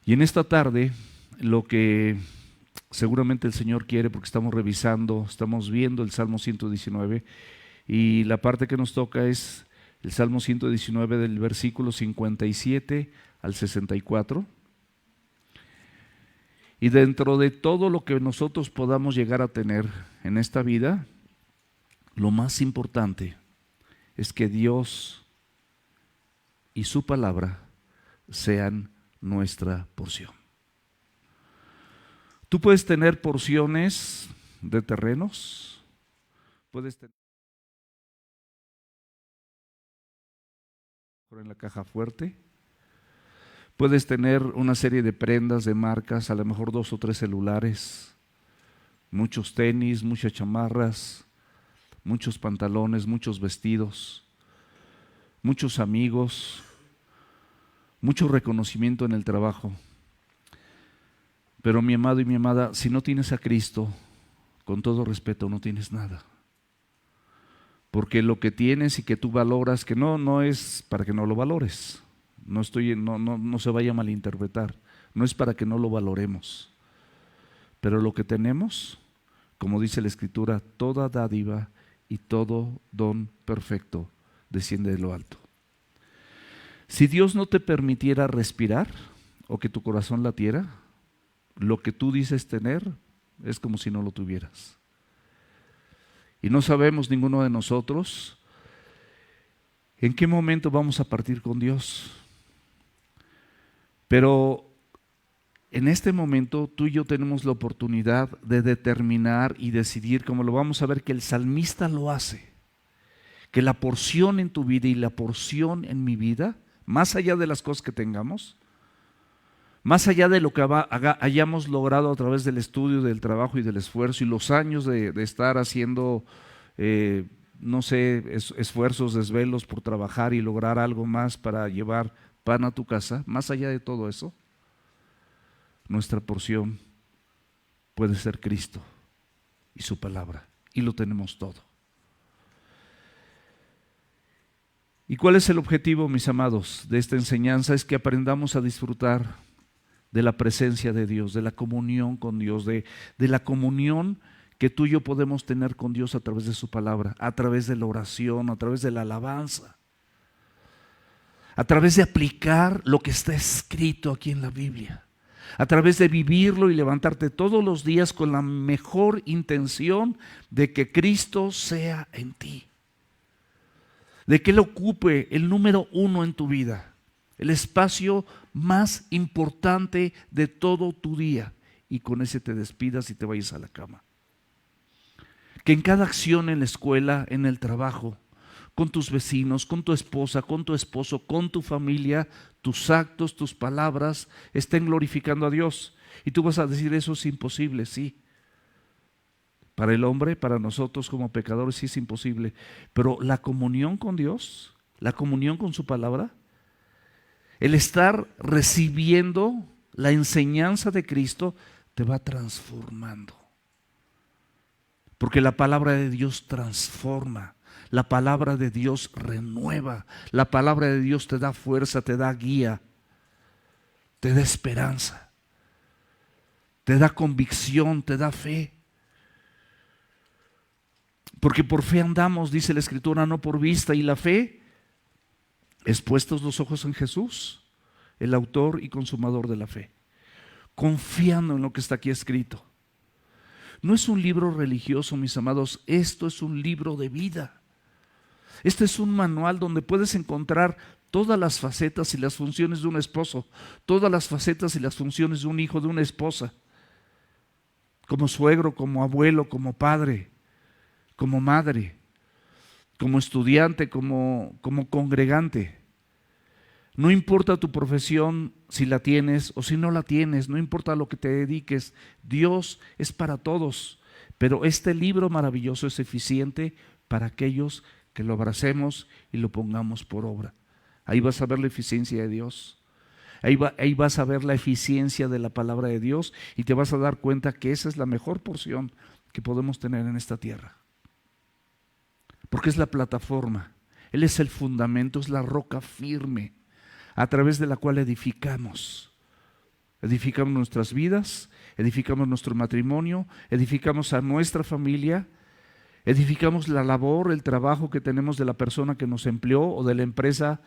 Y en esta tarde, lo que seguramente el Señor quiere, porque estamos revisando, estamos viendo el Salmo 119, y la parte que nos toca es el Salmo 119 del versículo 57 al 64. Y dentro de todo lo que nosotros podamos llegar a tener en esta vida, lo más importante es que Dios y su palabra sean nuestra porción. Tú puedes tener porciones de terrenos, puedes tener en la caja fuerte, puedes tener una serie de prendas, de marcas, a lo mejor 2 o 3 celulares, muchos tenis, muchas chamarras, muchos pantalones, muchos vestidos, muchos amigos, mucho reconocimiento en el trabajo. Pero mi amado y mi amada, si no tienes a Cristo, con todo respeto, no tienes nada. Porque lo que tienes y que tú valoras, que no es para que no lo valores, no se vaya a malinterpretar, no es para que no lo valoremos. Pero lo que tenemos, como dice la Escritura, toda dádiva y todo don perfecto desciende de lo alto. Si Dios no te permitiera respirar o que tu corazón latiera, lo que tú dices tener es como si no lo tuvieras. Y no sabemos ninguno de nosotros en qué momento vamos a partir con Dios. Pero en este momento tú y yo tenemos la oportunidad de determinar y decidir, como lo vamos a ver que el salmista lo hace, que la porción en tu vida y la porción en mi vida, más allá de las cosas que tengamos, más allá de lo que hayamos logrado a través del estudio, del trabajo y del esfuerzo y los años de estar haciendo, esfuerzos, desvelos por trabajar y lograr algo más para llevar pan a tu casa, más allá de todo eso, nuestra porción puede ser Cristo y su palabra, y lo tenemos todo. ¿Y cuál es el objetivo, mis amados, de esta enseñanza? Es que aprendamos a disfrutar de la presencia de Dios, de la comunión con Dios, de la comunión que tú y yo podemos tener con Dios a través de su palabra, a través de la oración, a través de la alabanza, a través de aplicar lo que está escrito aquí en la Biblia, a través de vivirlo y levantarte todos los días con la mejor intención de que Cristo sea en ti, de que Él ocupe el número 1 en tu vida, el espacio más importante de todo tu día, y con ese te despidas y te vayas a la cama. Que en cada acción en la escuela, en el trabajo, con tus vecinos, con tu esposa, con tu esposo, con tu familia, tus actos, tus palabras estén glorificando a Dios. Y tú vas a decir, eso es imposible, sí. Para el hombre, para nosotros como pecadores sí es imposible, pero la comunión con Dios, la comunión con su palabra, el estar recibiendo la enseñanza de Cristo te va transformando. Porque la palabra de Dios transforma, la palabra de Dios renueva, la palabra de Dios te da fuerza, te da guía, te da esperanza, te da convicción, te da fe. Porque por fe andamos, dice la Escritura, no por vista, y la fe es puestos los ojos en Jesús, el autor y consumador de la fe, confiando en lo que está aquí escrito. No es un libro religioso, mis amados, esto es un libro de vida. Este es un manual donde puedes encontrar todas las facetas y las funciones de un esposo, todas las facetas y las funciones de un hijo, de una esposa, como suegro, como abuelo, como padre, como madre, como estudiante, como congregante. No importa tu profesión, si la tienes o si no la tienes, no importa a lo que te dediques, Dios es para todos. Pero este libro maravilloso es eficiente para aquellos que lo abracemos y lo pongamos por obra. Ahí vas a ver la eficiencia de Dios. Ahí vas a ver la eficiencia de la palabra de Dios y te vas a dar cuenta que esa es la mejor porción que podemos tener en esta tierra. Porque es la plataforma, Él es el fundamento, es la roca firme a través de la cual edificamos. edificamos nuestras vidas, edificamos nuestro matrimonio, edificamos a nuestra familia, edificamos la labor, el trabajo que tenemos de la persona que nos empleó o de la empresa,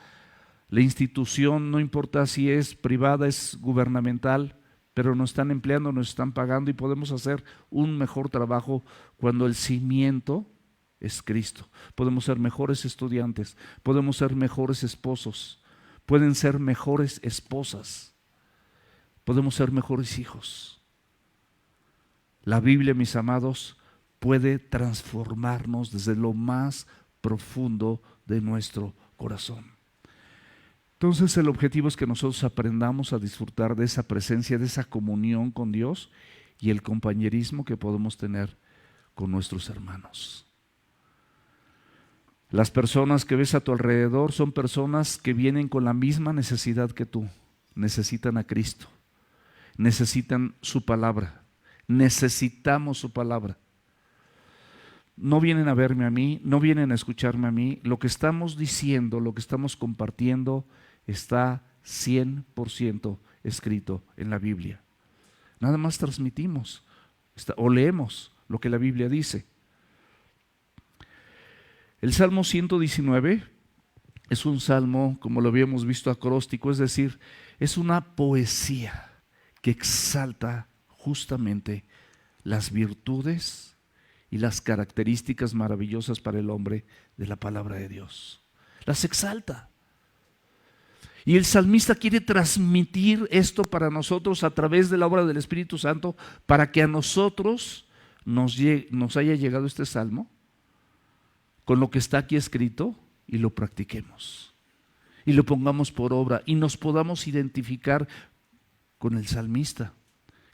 la institución, no importa si es privada, es gubernamental, pero nos están empleando, nos están pagando y podemos hacer un mejor trabajo cuando el cimiento es Cristo. Podemos ser mejores estudiantes, podemos ser mejores esposos, pueden ser mejores esposas, podemos ser mejores hijos. La Biblia, mis amados, puede transformarnos desde lo más profundo de nuestro corazón. Entonces el objetivo es que nosotros aprendamos a disfrutar de esa presencia, de esa comunión con Dios y el compañerismo que podemos tener con nuestros hermanos. Las personas que ves a tu alrededor son personas que vienen con la misma necesidad que tú. Necesitan a Cristo, necesitan su palabra, necesitamos su palabra. No vienen a verme a mí, no vienen a escucharme a mí. Lo que estamos diciendo, lo que estamos compartiendo está 100% escrito en la Biblia. Nada más transmitimos o leemos lo que la Biblia dice. El Salmo 119 es un salmo, como lo habíamos visto, acróstico, es decir, es una poesía que exalta justamente las virtudes y las características maravillosas para el hombre de la palabra de Dios. Las exalta. Y el salmista quiere transmitir esto para nosotros a través de la obra del Espíritu Santo, para que a nosotros nos haya llegado este salmo con lo que está aquí escrito y lo practiquemos y lo pongamos por obra y nos podamos identificar con el salmista,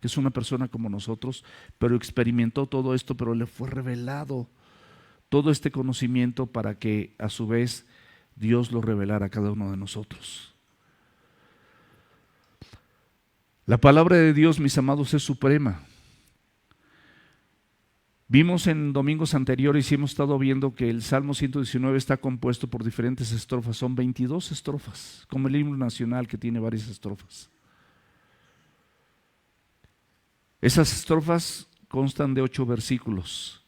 que es una persona como nosotros, pero experimentó todo esto, pero le fue revelado todo este conocimiento para que a su vez Dios lo revelara a cada uno de nosotros. La palabra de Dios, mis amados, es suprema. Vimos en domingos anteriores y hemos estado viendo que el Salmo 119 está compuesto por diferentes estrofas, son 22 estrofas, como el himno nacional que tiene varias estrofas. Esas estrofas constan de 8 versículos.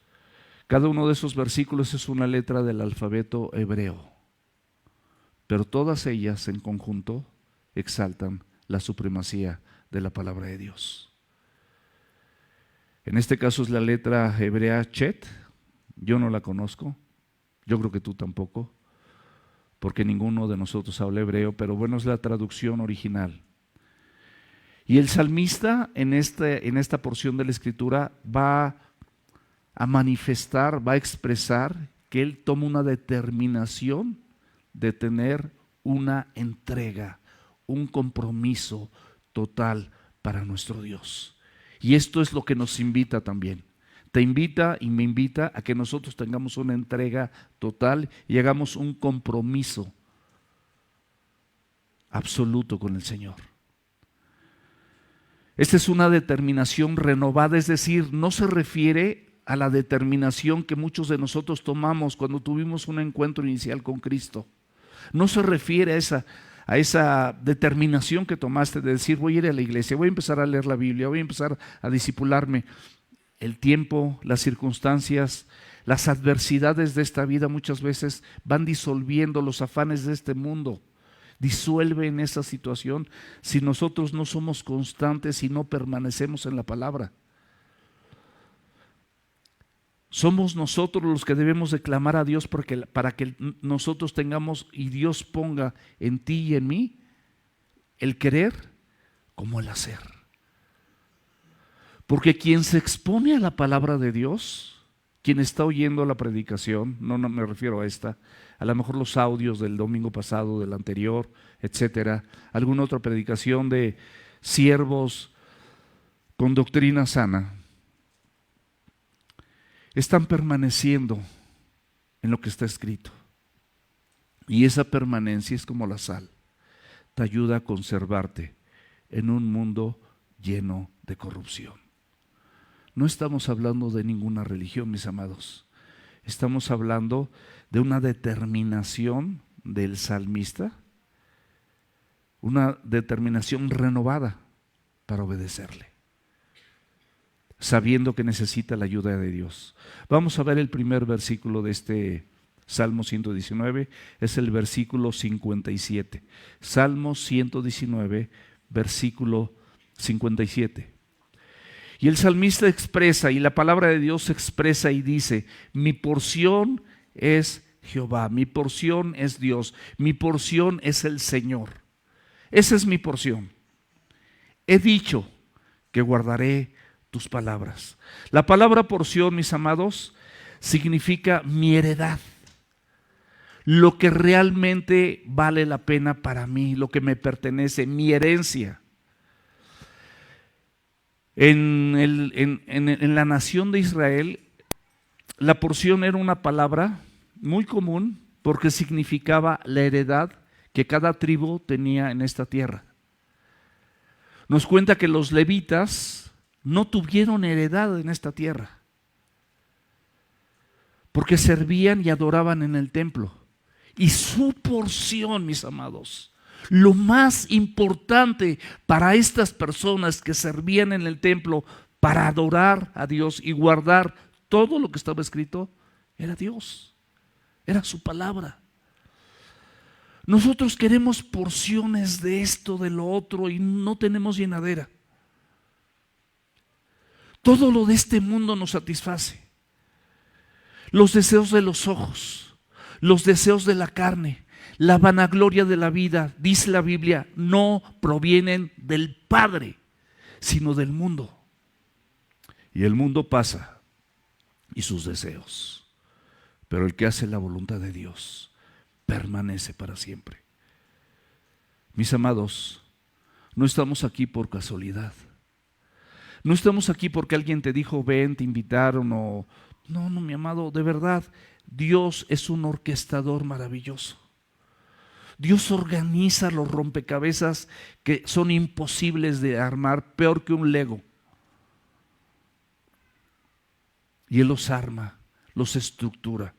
Cada uno de esos versículos es una letra del alfabeto hebreo, pero todas ellas en conjunto exaltan la supremacía de la palabra de Dios. En este caso es la letra hebrea Chet. Yo no la conozco, yo creo que tú tampoco, porque ninguno de nosotros habla hebreo, pero bueno, es la traducción original. Y el salmista en esta porción de la Escritura va a manifestar, va a expresar que él toma una determinación de tener una entrega, un compromiso total para nuestro Dios. Y esto es lo que nos invita también. Te invita y me invita a que nosotros tengamos una entrega total y hagamos un compromiso absoluto con el Señor. Esta es una determinación renovada, es decir, no se refiere a la determinación que muchos de nosotros tomamos cuando tuvimos un encuentro inicial con Cristo. No se refiere a esa determinación que tomaste de decir voy a ir a la iglesia, voy a empezar a leer la Biblia, voy a empezar a discipularme. El tiempo, las circunstancias, las adversidades de esta vida muchas veces van disolviendo los afanes de este mundo. Disuelven esa situación si nosotros no somos constantes y no permanecemos en la palabra. Somos nosotros los que debemos de clamar a Dios para que nosotros tengamos y Dios ponga en ti y en mí el querer como el hacer. Porque quien se expone a la palabra de Dios, quien está oyendo la predicación, no me refiero a esta, a lo mejor los audios del domingo pasado, del anterior, etcétera, alguna otra predicación de siervos con doctrina sana, están permaneciendo en lo que está escrito. Y esa permanencia es como la sal, te ayuda a conservarte en un mundo lleno de corrupción. No estamos hablando de ninguna religión, mis amados. Estamos hablando de una determinación del salmista, una determinación renovada. para obedecerle, sabiendo que necesita la ayuda de Dios. Vamos a ver el primer versículo de este Salmo 119, es el versículo 57. Salmo 119, versículo 57. Y el salmista expresa, y la palabra de Dios expresa y dice: mi porción es Jehová, mi porción es Dios, mi porción es el Señor. Esa es mi porción. He dicho que guardaré tus palabras. La palabra porción, mis amados, significa mi heredad. Lo que realmente vale la pena para mí, lo que me pertenece, mi herencia. En la nación de Israel, la porción era una palabra muy común porque significaba la heredad que cada tribu tenía en esta tierra. Nos cuenta que los levitas no tuvieron heredad en esta tierra porque servían y adoraban en el templo. Y su porción, mis amados, lo más importante para estas personas que servían en el templo para adorar a Dios y guardar todo lo que estaba escrito, era Dios, era su palabra. Nosotros queremos porciones de esto, de lo otro, y no tenemos llenadera. Todo lo de este mundo nos satisface. Los deseos de los ojos, los deseos de la carne, la vanagloria de la vida, dice la Biblia, no provienen del Padre, sino del mundo. Y el mundo pasa y sus deseos, pero el que hace la voluntad de Dios permanece para siempre. Mis amados, no estamos aquí por casualidad. No estamos aquí porque alguien te dijo ven, te invitaron o... No, mi amado, de verdad, Dios es un orquestador maravilloso. Dios organiza los rompecabezas que son imposibles de armar, peor que un Lego. Y Él los arma, los estructura,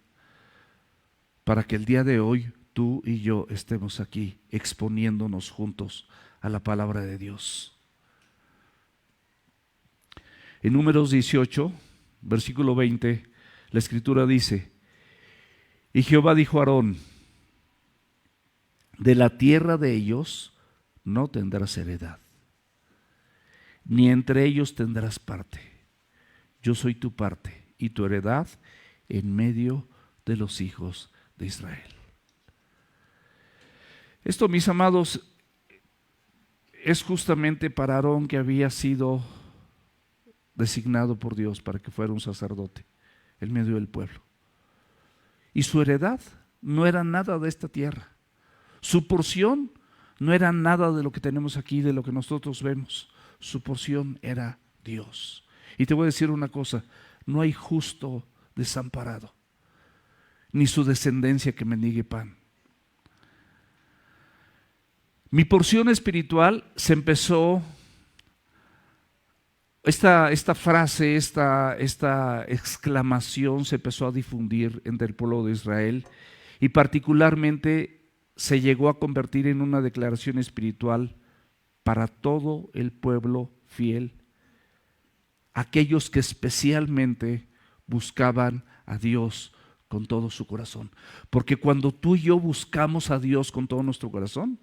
para que el día de hoy tú y yo estemos aquí exponiéndonos juntos a la palabra de Dios. En Números 18, versículo 20, la Escritura dice: y Jehová dijo a Aarón: de la tierra de ellos no tendrás heredad, ni entre ellos tendrás parte. Yo soy tu parte y tu heredad en medio de los hijos de Israel. Esto, mis amados, es justamente para Aarón, que había sido designado por Dios para que fuera un sacerdote en medio del pueblo. Y su heredad no era nada de esta tierra. Su porción no era nada de lo que tenemos aquí, de lo que nosotros vemos. Su porción era Dios. Y te voy a decir una cosa: no hay justo desamparado, ni su descendencia que mendigue pan. Mi porción espiritual se empezó, esta frase, esta exclamación se empezó a difundir entre el pueblo de Israel, y particularmente se llegó a convertir en una declaración espiritual para todo el pueblo fiel, aquellos que especialmente buscaban a Dios con todo su corazón. Porque cuando tú y yo buscamos a Dios con todo nuestro corazón,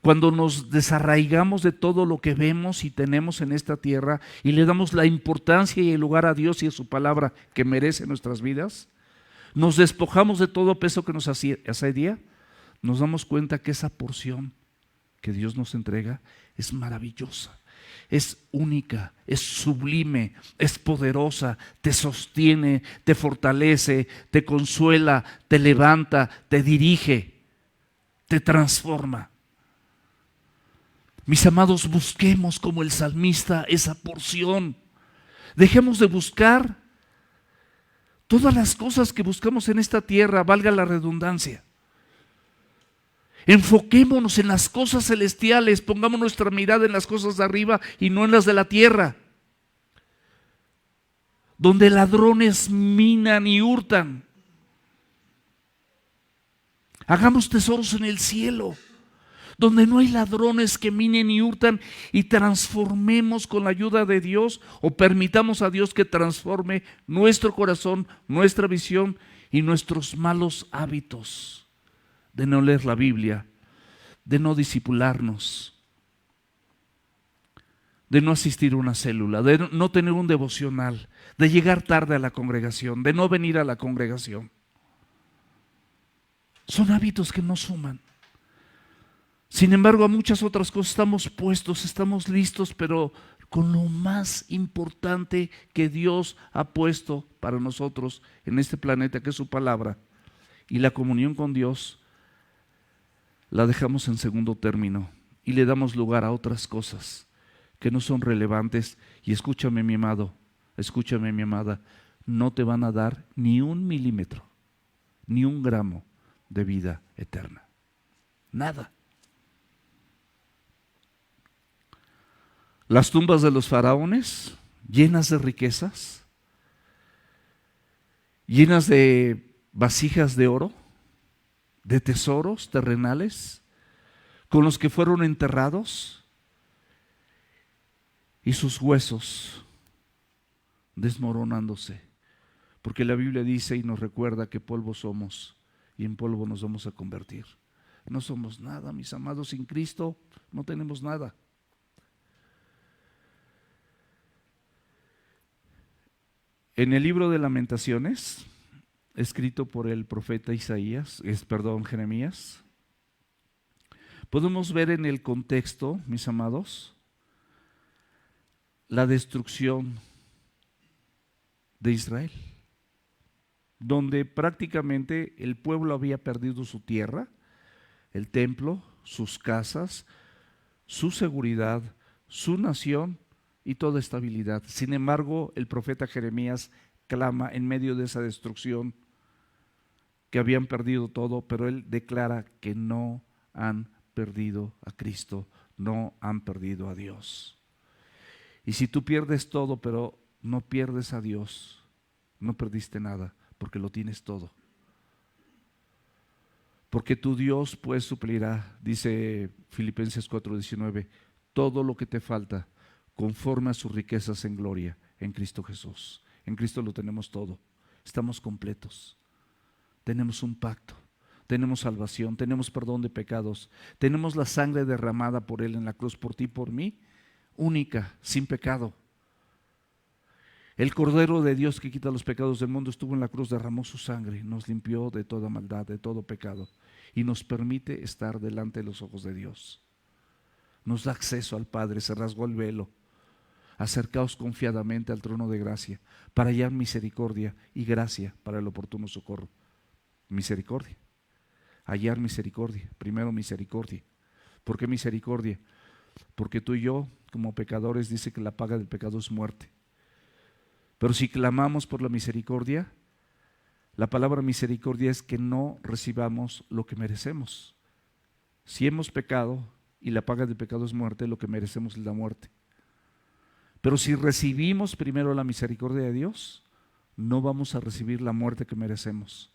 cuando nos desarraigamos de todo lo que vemos y tenemos en esta tierra y le damos la importancia y el lugar a Dios y a su palabra que merece nuestras vidas, nos despojamos de todo peso que nos asedia, nos damos cuenta que esa porción que Dios nos entrega es maravillosa, es única, es sublime, es poderosa, te sostiene, te fortalece, te consuela, te levanta, te dirige, te transforma. Mis amados, busquemos como el salmista esa porción. Dejemos de buscar todas las cosas que buscamos en esta tierra, valga la redundancia. Enfoquémonos en las cosas celestiales, pongamos nuestra mirada en las cosas de arriba y no en las de la tierra, donde ladrones minan y hurtan. Hagamos tesoros en el cielo, donde no hay ladrones que minen y hurtan, y transformemos con la ayuda de Dios, o permitamos a Dios que transforme nuestro corazón, nuestra visión y nuestros malos hábitos de no leer la Biblia, de no discipularnos, de no asistir a una célula, de no tener un devocional, de llegar tarde a la congregación, de no venir a la congregación. Son hábitos que no suman. Sin embargo, a muchas otras cosas estamos puestos, estamos listos, pero con lo más importante que Dios ha puesto para nosotros en este planeta, que es su palabra, y la comunión con Dios, la dejamos en segundo término y le damos lugar a otras cosas que no son relevantes. Y escúchame, mi amado, escúchame, mi amada, no te van a dar ni un milímetro, ni un gramo de vida eterna. Nada. Las tumbas de los faraones, llenas de riquezas, llenas de vasijas de oro, de tesoros terrenales, con los que fueron enterrados, y sus huesos desmoronándose, porque la Biblia dice y nos recuerda que polvo somos y en polvo nos vamos a convertir. No somos nada, mis amados, sin Cristo no tenemos nada. En el libro de Lamentaciones, escrito por el profeta Jeremías, podemos ver en el contexto, mis amados, la destrucción de Israel, donde prácticamente el pueblo había perdido su tierra, el templo, sus casas, su seguridad, su nación y toda estabilidad. Sin embargo, el profeta Jeremías clama en medio de esa destrucción que habían perdido todo, pero él declara que no han perdido a Cristo, no han perdido a Dios. Y si tú pierdes todo, pero no pierdes a Dios, no perdiste nada, porque lo tienes todo. Porque tu Dios pues suplirá, dice Filipenses 4:19, todo lo que te falta conforme a sus riquezas en gloria en Cristo Jesús. En Cristo lo tenemos todo, estamos completos, tenemos un pacto, tenemos salvación, tenemos perdón de pecados, tenemos la sangre derramada por Él en la cruz, por ti y por mí, única, sin pecado. El Cordero de Dios que quita los pecados del mundo estuvo en la cruz, derramó su sangre, nos limpió de toda maldad, de todo pecado, y nos permite estar delante de los ojos de Dios. Nos da acceso al Padre, se rasgó el velo. Acercaos confiadamente al trono de gracia para hallar misericordia y gracia para el oportuno socorro. Misericordia, hallar misericordia, primero misericordia. ¿Por qué misericordia? Porque tú y yo, como pecadores, dice que la paga del pecado es muerte. Pero si clamamos por la misericordia, la palabra misericordia es que no recibamos lo que merecemos. Si hemos pecado y la paga del pecado es muerte, lo que merecemos es la muerte. Pero si recibimos primero la misericordia de Dios, no vamos a recibir la muerte que merecemos.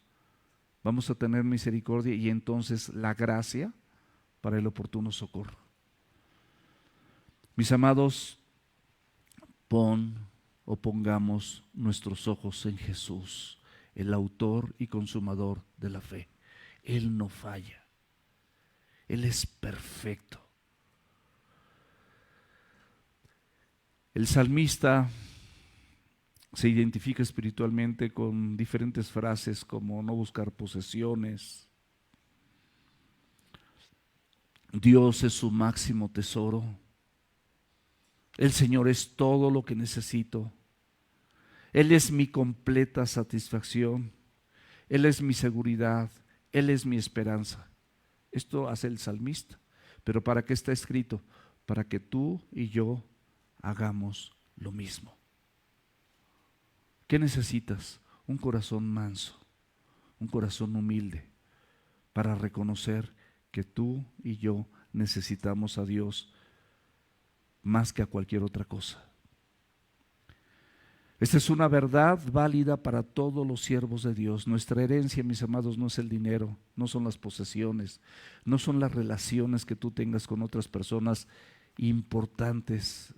Vamos a tener misericordia y entonces la gracia para el oportuno socorro. Mis amados, pongamos nuestros ojos en Jesús, el autor y consumador de la fe. Él no falla, Él es perfecto. El salmista se identifica espiritualmente con diferentes frases como no buscar posesiones, Dios es su máximo tesoro, el Señor es todo lo que necesito, Él es mi completa satisfacción, Él es mi seguridad, Él es mi esperanza. Esto hace el salmista. Pero ¿para qué está escrito? Para que tú y yo hagamos lo mismo. ¿Qué necesitas? Un corazón manso, un corazón humilde, para reconocer que tú y yo necesitamos a Dios más que a cualquier otra cosa. Esta es una verdad válida para todos los siervos de Dios. Nuestra herencia, mis amados, no es el dinero, no son las posesiones, no son las relaciones que tú tengas con otras personas importantes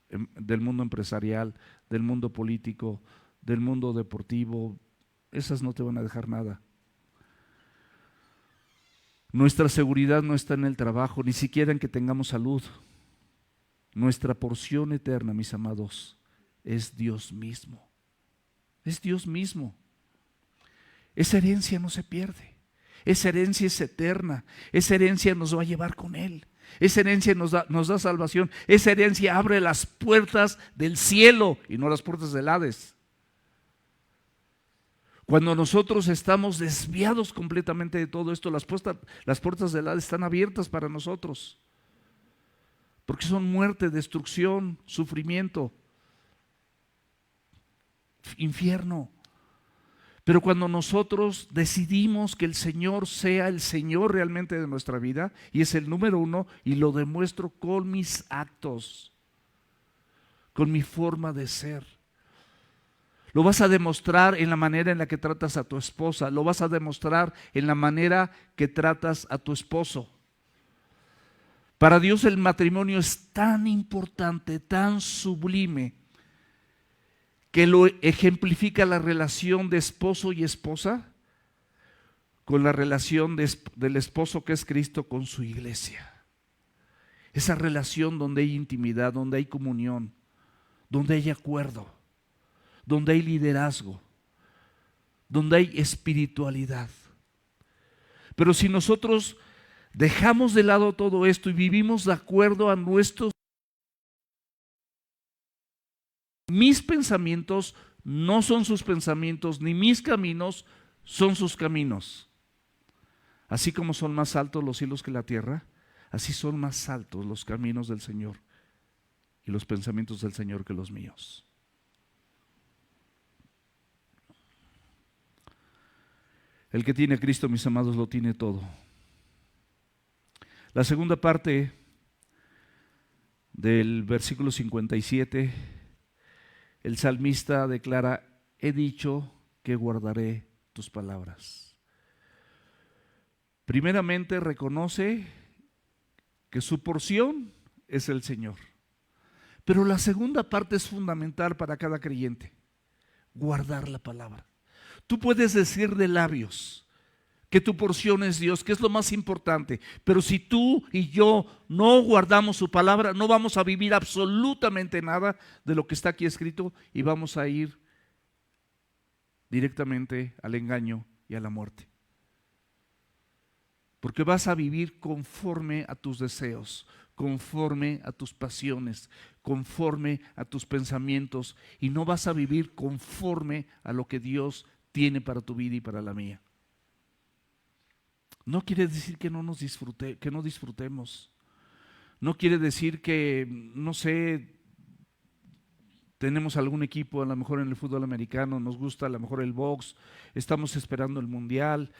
del mundo empresarial, del mundo político, del mundo deportivo. Esas no te van a dejar nada. Nuestra seguridad no está en el trabajo, ni siquiera en que tengamos salud. Nuestra porción eterna, mis amados, es Dios mismo. Es Dios mismo. Esa herencia no se pierde. Esa herencia es eterna. Esa herencia nos va a llevar con Él. Esa herencia nos da salvación. Esa herencia abre las puertas del cielo y no las puertas del Hades. Cuando nosotros estamos desviados completamente de todo esto, las puertas del Hades están abiertas para nosotros. Porque son muerte, destrucción, sufrimiento, infierno. Pero cuando nosotros decidimos que el Señor sea el Señor realmente de nuestra vida, y es el número uno, y lo demuestro con mis actos, con mi forma de ser. Lo vas a demostrar en la manera en la que tratas a tu esposa, lo vas a demostrar en la manera que tratas a tu esposo. Para Dios el matrimonio es tan importante, tan sublime, que lo ejemplifica la relación de esposo y esposa con la relación del esposo que es Cristo con su iglesia. Esa relación donde hay intimidad, donde hay comunión, donde hay acuerdo, donde hay liderazgo, donde hay espiritualidad. Pero si nosotros dejamos de lado todo esto y vivimos de acuerdo a mis pensamientos no son sus pensamientos, ni mis caminos son sus caminos. Así como son más altos los cielos que la tierra, así son más altos los caminos del Señor y los pensamientos del Señor que los míos. El que tiene a Cristo, mis amados, lo tiene todo. La segunda parte del versículo 57, el salmista declara: he dicho que guardaré tus palabras. Primeramente reconoce que su porción es el Señor. Pero la segunda parte es fundamental para cada creyente: guardar la palabra. Tú puedes decir de labios que tu porción es Dios, que es lo más importante, pero si tú y yo no guardamos su palabra, no vamos a vivir absolutamente nada de lo que está aquí escrito y vamos a ir directamente al engaño y a la muerte. Porque vas a vivir conforme a tus deseos, conforme a tus pasiones, conforme a tus pensamientos, y no vas a vivir conforme a lo que Dios tiene para tu vida y para la mía. No quiere decir que no disfrutemos. No quiere decir que, no sé, tenemos algún equipo, a lo mejor en el fútbol americano, nos gusta a lo mejor el box, estamos esperando el mundial,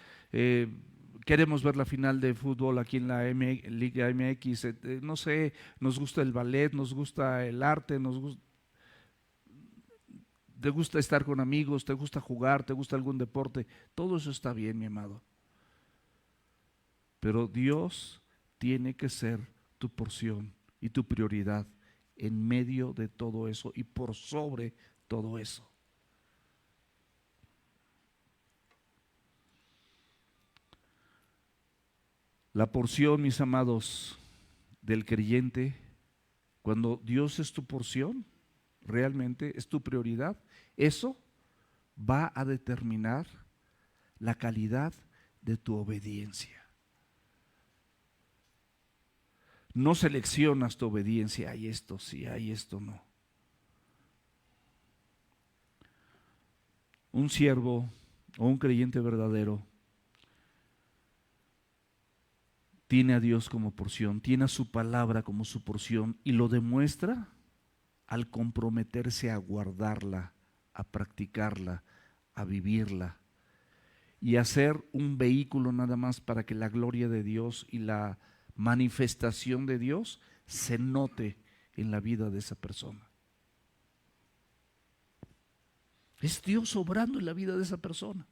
queremos ver la final de fútbol aquí en la Liga MX, no sé, nos gusta el ballet, nos gusta el arte, te gusta estar con amigos, te gusta jugar, te gusta algún deporte, todo eso está bien, mi amado. Pero Dios tiene que ser tu porción y tu prioridad en medio de todo eso y por sobre todo eso. La porción, mis amados, del creyente, cuando Dios es tu porción, realmente es tu prioridad, eso va a determinar la calidad de tu obediencia. No seleccionas tu obediencia, hay esto sí, hay esto no. Un siervo o un creyente verdadero tiene a Dios como porción, tiene a su palabra como su porción y lo demuestra al comprometerse a guardarla, a practicarla, a vivirla y a ser un vehículo nada más para que la gloria de Dios y la manifestación de Dios se note en la vida de esa persona. Es Dios obrando en la vida de esa persona.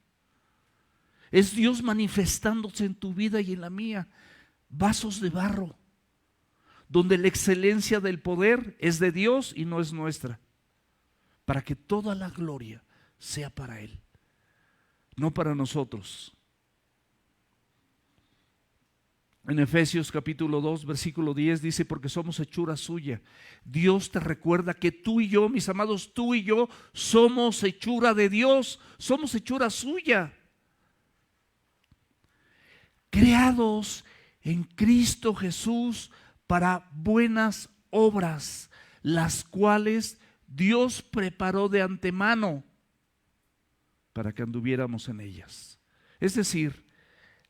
Es Dios manifestándose en tu vida y en la mía. Vasos de barro, donde la excelencia del poder es de Dios y no es nuestra, para que toda la gloria sea para Él, no para nosotros. En Efesios capítulo 2, versículo 10 dice, porque somos hechura suya. Dios te recuerda que tú y yo, mis amados, tú y yo somos hechura de Dios, somos hechura suya. Creados en Cristo Jesús para buenas obras, las cuales Dios preparó de antemano para que anduviéramos en ellas. Es decir,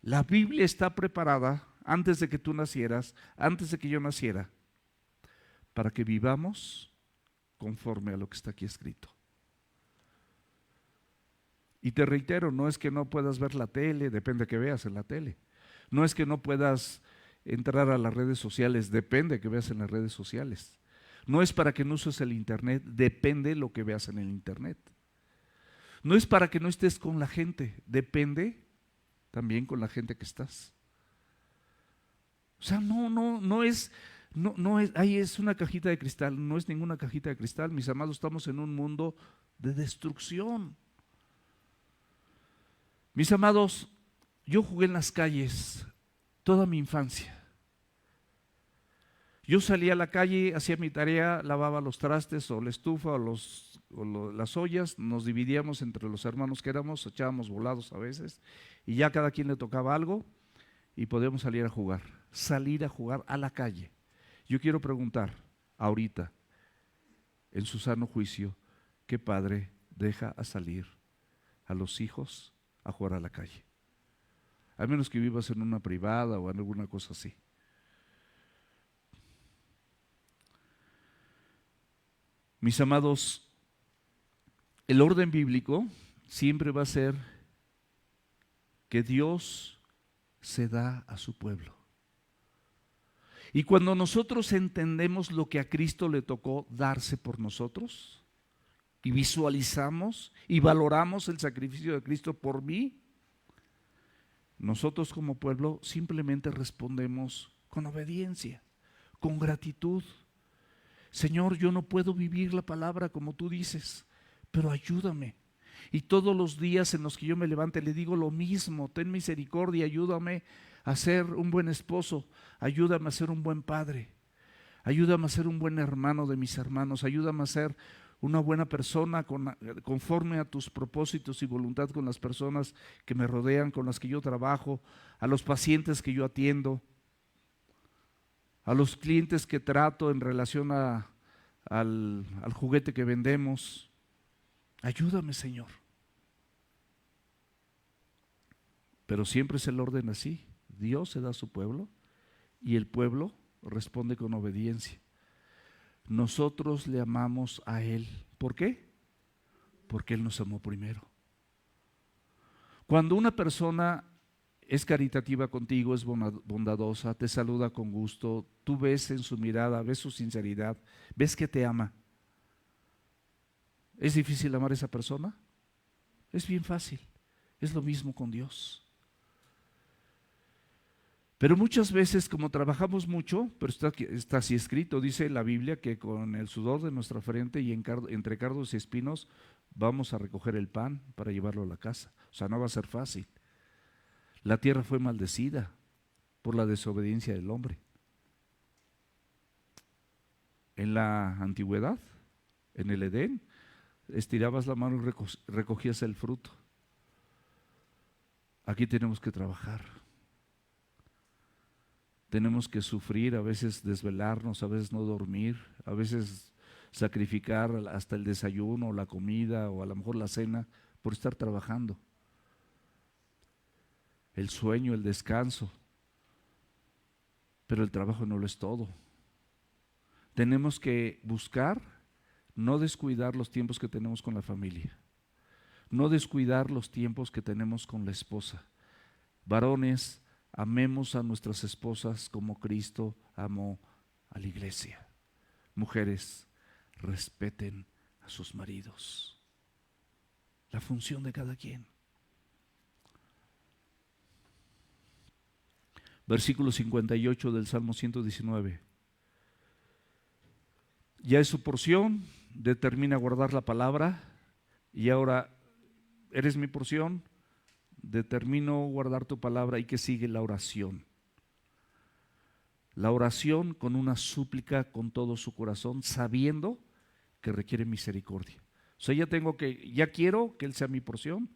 la Biblia está preparada antes de que tú nacieras, antes de que yo naciera, para que vivamos conforme a lo que está aquí escrito. Y te reitero, no es que no puedas ver la tele, depende de que veas en la tele. No es que no puedas entrar a las redes sociales, depende de que veas en las redes sociales. No es para que no uses el internet, depende de lo que veas en el internet. No es para que no estés con la gente, depende también con la gente que estás. O sea, no es, ahí es una cajita de cristal, no es ninguna cajita de cristal, mis amados, estamos en un mundo de destrucción. Mis amados, yo jugué en las calles toda mi infancia. Yo salía a la calle, hacía mi tarea, lavaba los trastes o la estufa o las ollas, nos dividíamos entre los hermanos que éramos, echábamos volados a veces y ya cada quien le tocaba algo y podíamos salir a jugar a la calle. Yo quiero preguntar ahorita, en su sano juicio, ¿qué padre deja a salir a los hijos a jugar a la calle? A menos que vivas en una privada o en alguna cosa así. Mis amados, el orden bíblico siempre va a ser que Dios se da a su pueblo. Y cuando nosotros entendemos lo que a Cristo le tocó darse por nosotros, y visualizamos y valoramos el sacrificio de Cristo por mí, nosotros como pueblo simplemente respondemos con obediencia, con gratitud. Señor, yo no puedo vivir la palabra como tú dices, pero ayúdame. Y todos los días en los que yo me levante le digo lo mismo: ten misericordia, ayúdame a ser un buen esposo, ayúdame a ser un buen padre, ayúdame a ser un buen hermano de mis hermanos, ayúdame a ser una buena persona conforme a tus propósitos y voluntad con las personas que me rodean, con las que yo trabajo, a los pacientes que yo atiendo, a los clientes que trato en relación al juguete que vendemos. Ayúdame, Señor. Pero siempre es el orden así. Dios se da a su pueblo y el pueblo responde con obediencia. Nosotros le amamos a Él. ¿Por qué? Porque Él nos amó primero. Cuando una persona es caritativa contigo, es bondadosa, te saluda con gusto, tú ves en su mirada, ves su sinceridad, ves que te ama. ¿Es difícil amar a esa persona? Es bien fácil. Es lo mismo con Dios. Pero muchas veces, como trabajamos mucho, pero está así escrito, dice la Biblia que con el sudor de nuestra frente y entre cardos y espinos vamos a recoger el pan para llevarlo a la casa. O sea, no va a ser fácil. La tierra fue maldecida por la desobediencia del hombre. En la antigüedad, en el Edén, estirabas la mano y recogías el fruto. Aquí tenemos que trabajar. Tenemos que sufrir, a veces desvelarnos, a veces no dormir, a veces sacrificar hasta el desayuno, la comida o a lo mejor la cena por estar trabajando. El sueño, el descanso. Pero el trabajo no lo es todo. Tenemos que buscar no descuidar los tiempos que tenemos con la familia, no descuidar los tiempos que tenemos con la esposa. Varones, amemos a nuestras esposas como Cristo amó a la iglesia. Mujeres, respeten a sus maridos. la función de cada quien. Versículo 58 del Salmo 119. Ya es su porción, determina guardar la palabra, y ahora eres mi porción, determino guardar tu palabra. ¿Y que sigue? La oración. La oración con una súplica con todo su corazón, sabiendo que requiere misericordia. O sea, ya quiero que Él sea mi porción,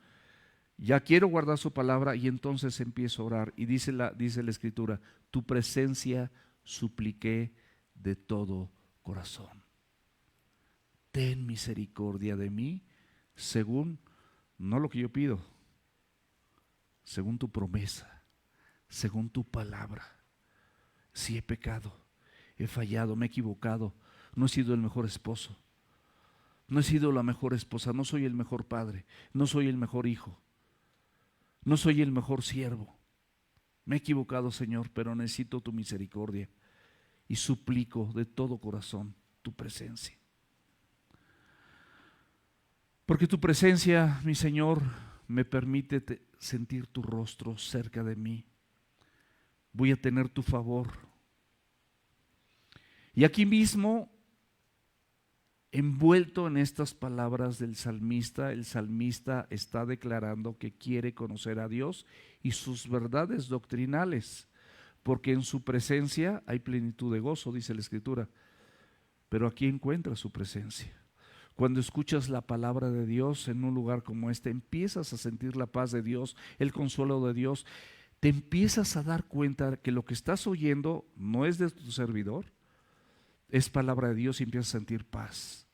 ya quiero guardar su palabra, y entonces empiezo a orar. Y dice la Escritura, tu presencia supliqué de todo corazón. Ten misericordia de mí, según, no lo que yo pido, según tu promesa, según tu palabra. Si he pecado, he fallado, me he equivocado, no he sido el mejor esposo, no he sido la mejor esposa, no soy el mejor padre, no soy el mejor hijo, no soy el mejor siervo. Me he equivocado, Señor, pero necesito tu misericordia y suplico de todo corazón tu presencia. Porque tu presencia, mi Señor, me permite sentir tu rostro cerca de mí. Voy a tener tu favor. Y aquí mismo, envuelto en estas palabras del salmista, el salmista está declarando que quiere conocer a Dios y sus verdades doctrinales, porque en su presencia hay plenitud de gozo, dice la Escritura. Pero aquí encuentras su presencia. Cuando escuchas la palabra de Dios en un lugar como este, empiezas a sentir la paz de Dios, el consuelo de Dios. Te empiezas a dar cuenta que lo que estás oyendo no es de tu servidor, es palabra de Dios, y empiezas a sentir paz.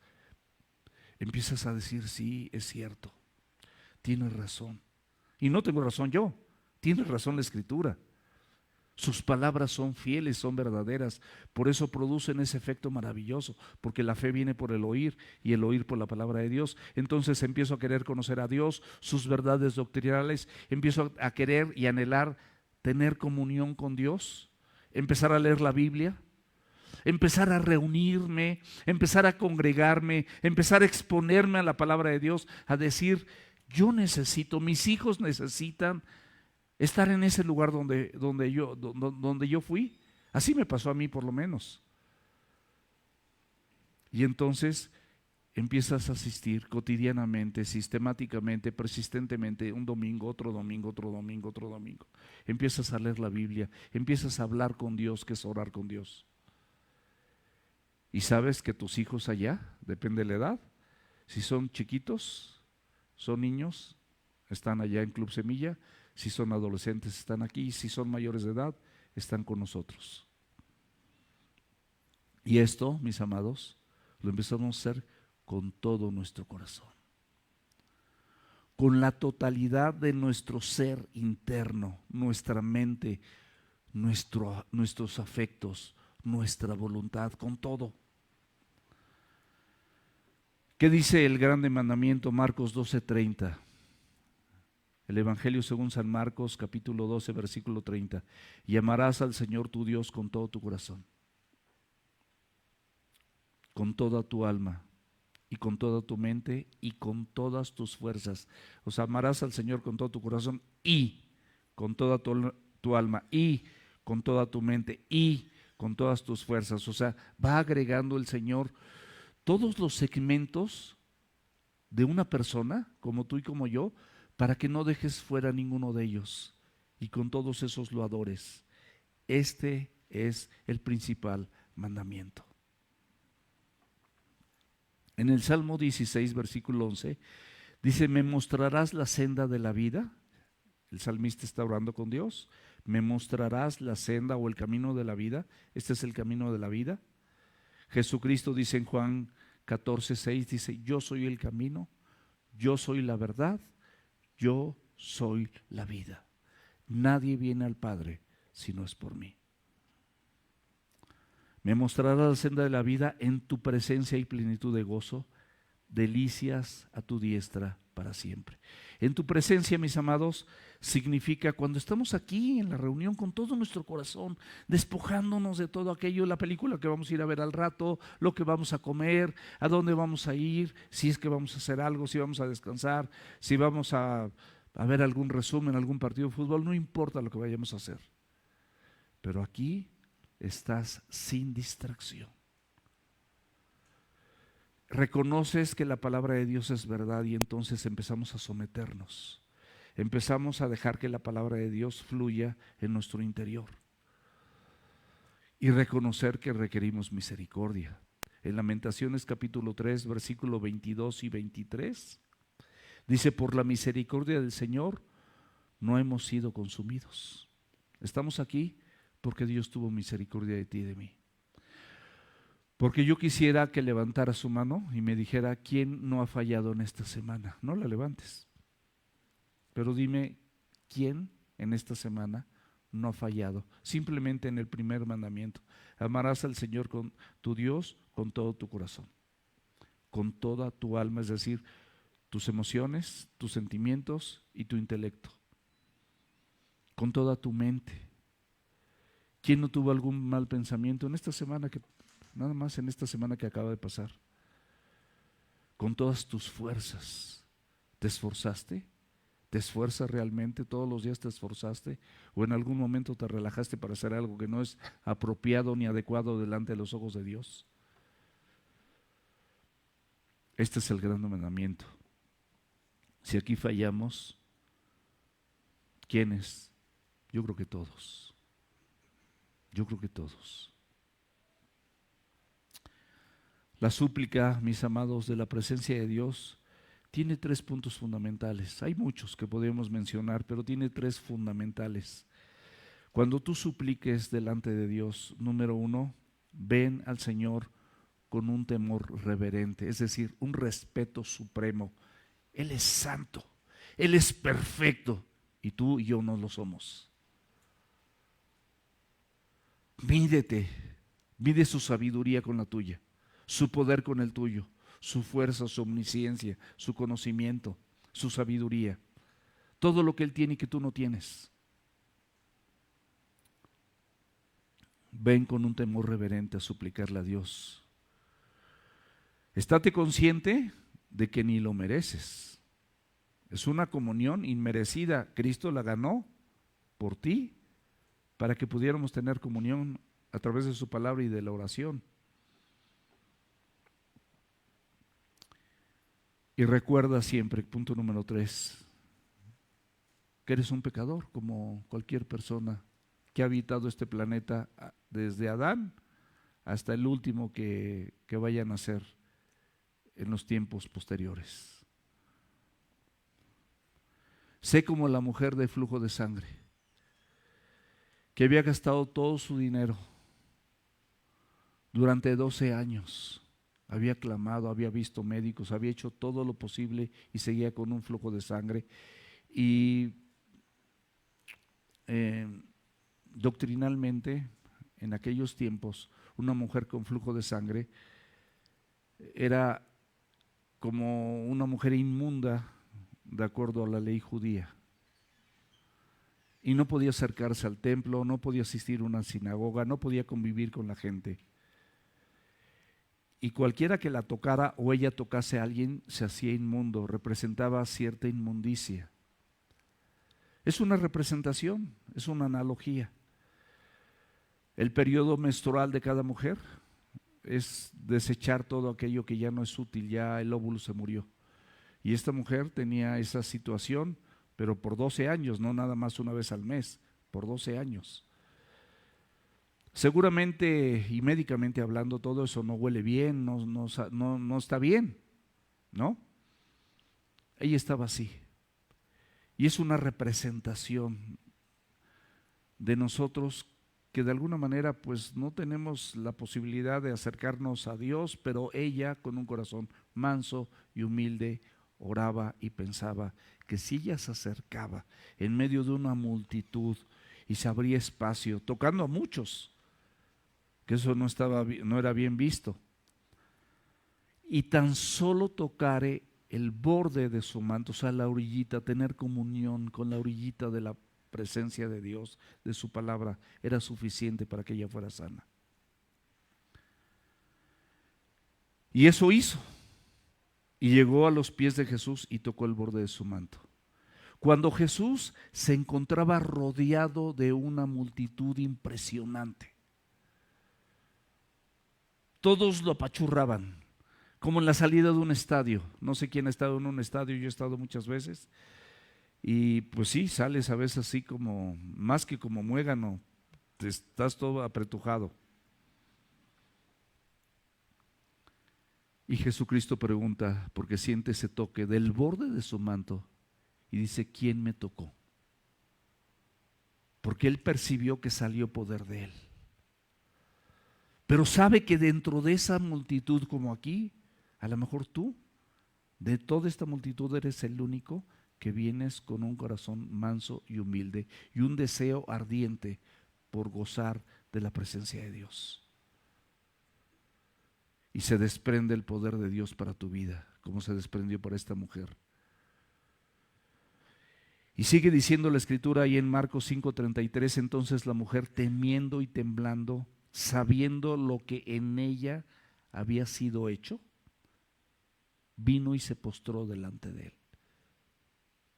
Empiezas a decir, sí, es cierto, tienes razón. Y no tengo razón yo, tiene razón la Escritura. Sus palabras son fieles, son verdaderas, por eso producen ese efecto maravilloso, porque la fe viene por el oír y el oír por la palabra de Dios. Entonces empiezo a querer conocer a Dios, sus verdades doctrinales, empiezo a querer y anhelar tener comunión con Dios, empezar a leer la Biblia, empezar a reunirme, empezar a congregarme, empezar a exponerme a la palabra de Dios, a decir, yo necesito, mis hijos necesitan estar en ese lugar donde yo fui. Así me pasó a mí, por lo menos. Y entonces empiezas a asistir cotidianamente, sistemáticamente, persistentemente, un domingo, otro domingo, otro domingo, otro domingo. Empiezas a leer la Biblia, empiezas a hablar con Dios, que es orar con Dios. Y sabes que tus hijos allá, depende de la edad, si son chiquitos, son niños, están allá en Club Semilla. Si son adolescentes, están aquí. Y si son mayores de edad, están con nosotros. Y esto, mis amados, lo empezamos a hacer con todo nuestro corazón, con la totalidad de nuestro ser interno, nuestra mente, nuestros afectos, nuestra voluntad, con todo. ¿Qué dice el grande mandamiento? Marcos 12:30. El Evangelio según San Marcos, capítulo 12, versículo 30. Y amarás al Señor tu Dios con todo tu corazón, con toda tu alma, y con toda tu mente, y con todas tus fuerzas. O sea, amarás al Señor con todo tu corazón, y con toda tu alma, y con toda tu mente, y con todas tus fuerzas. O sea, va agregando el Señor todos los segmentos de una persona, como tú y como yo, para que no dejes fuera ninguno de ellos, y con todos esos lo adores. Este es el principal mandamiento. En el Salmo 16, versículo 11, dice, ¿me mostrarás la senda de la vida? El salmista está orando con Dios. ¿Me mostrarás la senda o el camino de la vida? Este es el camino de la vida. Jesucristo dice en Juan 14:6, dice, yo soy el camino, yo soy la verdad, yo soy la vida. Nadie viene al Padre si no es por mí. Me mostrarás la senda de la vida, en tu presencia y plenitud de gozo, delicias a tu diestra para siempre. En tu presencia, mis amados, significa cuando estamos aquí en la reunión con todo nuestro corazón, despojándonos de todo aquello, la película que vamos a ir a ver al rato, lo que vamos a comer, a dónde vamos a ir, si es que vamos a hacer algo, si vamos a descansar, si vamos a ver algún resumen, algún partido de fútbol, no importa lo que vayamos a hacer. Pero aquí estás sin distracción. Reconoces que la palabra de Dios es verdad y entonces empezamos a someternos. Empezamos a dejar que la palabra de Dios fluya en nuestro interior. Y reconocer que requerimos misericordia. En Lamentaciones capítulo 3, versículo 22 y 23, dice: por la misericordia del Señor no hemos sido consumidos. Estamos aquí porque Dios tuvo misericordia de ti y de mí. Porque yo quisiera que levantara su mano y me dijera: ¿quién no ha fallado en esta semana? No la levantes, pero dime, ¿quién en esta semana no ha fallado? Simplemente en el primer mandamiento: amarás al Señor con tu Dios con todo tu corazón, con toda tu alma, es decir, tus emociones, tus sentimientos y tu intelecto, con toda tu mente. ¿Quién no tuvo algún mal pensamiento en esta semana nada más en esta semana que acaba de pasar? Con todas tus fuerzas. ¿Te esforzaste? ¿Te esfuerzas realmente? ¿Todos los días te esforzaste? ¿O en algún momento te relajaste para hacer algo que no es apropiado ni adecuado delante de los ojos de Dios? Este es el gran mandamiento. Si aquí fallamos, ¿quiénes? Yo creo que todos. Yo creo que todos. La súplica, mis amados, de la presencia de Dios tiene 3 puntos fundamentales. Hay muchos que podemos mencionar, pero tiene 3 fundamentales. Cuando tú supliques delante de Dios, número 1, ven al Señor con un temor reverente, es decir, un respeto supremo. Él es santo, Él es perfecto y tú y yo no lo somos. Mide su sabiduría con la tuya, su poder con el tuyo, su fuerza, su omnisciencia, su conocimiento, su sabiduría, todo lo que Él tiene y que tú no tienes. Ven con un temor reverente a suplicarle a Dios. Estate consciente de que ni lo mereces. Es una comunión inmerecida. Cristo la ganó por ti para que pudiéramos tener comunión a través de su palabra y de la oración. Y recuerda siempre, punto número 3, que eres un pecador como cualquier persona que ha habitado este planeta desde Adán hasta el último que vaya a nacer en los tiempos posteriores. Sé como la mujer de flujo de sangre, que había gastado todo su dinero durante 12 años. Había clamado, había visto médicos, había hecho todo lo posible y seguía con un flujo de sangre. Y doctrinalmente, en aquellos tiempos, una mujer con flujo de sangre era como una mujer inmunda de acuerdo a la ley judía. Y no podía acercarse al templo, no podía asistir a una sinagoga, no podía convivir con la gente. Y cualquiera que la tocara o ella tocase a alguien se hacía inmundo, representaba cierta inmundicia. Es una representación, es una analogía. El periodo menstrual de cada mujer es desechar todo aquello que ya no es útil, ya el óvulo se murió. Y esta mujer tenía esa situación, pero por 12 años, no nada más una vez al mes, por 12 años. Seguramente y médicamente hablando todo eso no huele bien, no está bien, ¿no? Ella estaba así. Y es una representación de nosotros que de alguna manera pues no tenemos la posibilidad de acercarnos a Dios, pero ella con un corazón manso y humilde oraba y pensaba que si ella se acercaba en medio de una multitud y se abría espacio, tocando a muchos, que eso no era bien visto, y tan solo tocare el borde de su manto, o sea, la orillita, tener comunión con la orillita de la presencia de Dios, de su palabra, era suficiente para que ella fuera sana. Y eso hizo. Y llegó a los pies de Jesús y tocó el borde de su manto. Cuando Jesús se encontraba rodeado de una multitud impresionante, todos lo apachurraban, como en la salida de un estadio. No sé quién ha estado en un estadio, yo he estado muchas veces. Y pues sí, sales a veces así como, más que como muégano, te estás todo apretujado. Y Jesucristo pregunta, porque siente ese toque del borde de su manto, y dice, ¿quién me tocó? Porque él percibió que salió poder de él. Pero sabe que dentro de esa multitud, como aquí, a lo mejor tú, de toda esta multitud eres el único que vienes con un corazón manso y humilde y un deseo ardiente por gozar de la presencia de Dios. Y se desprende el poder de Dios para tu vida, como se desprendió para esta mujer. Y sigue diciendo la escritura ahí en Marcos 5:33, entonces la mujer, temiendo y temblando, sabiendo lo que en ella había sido hecho, vino y se postró delante de él.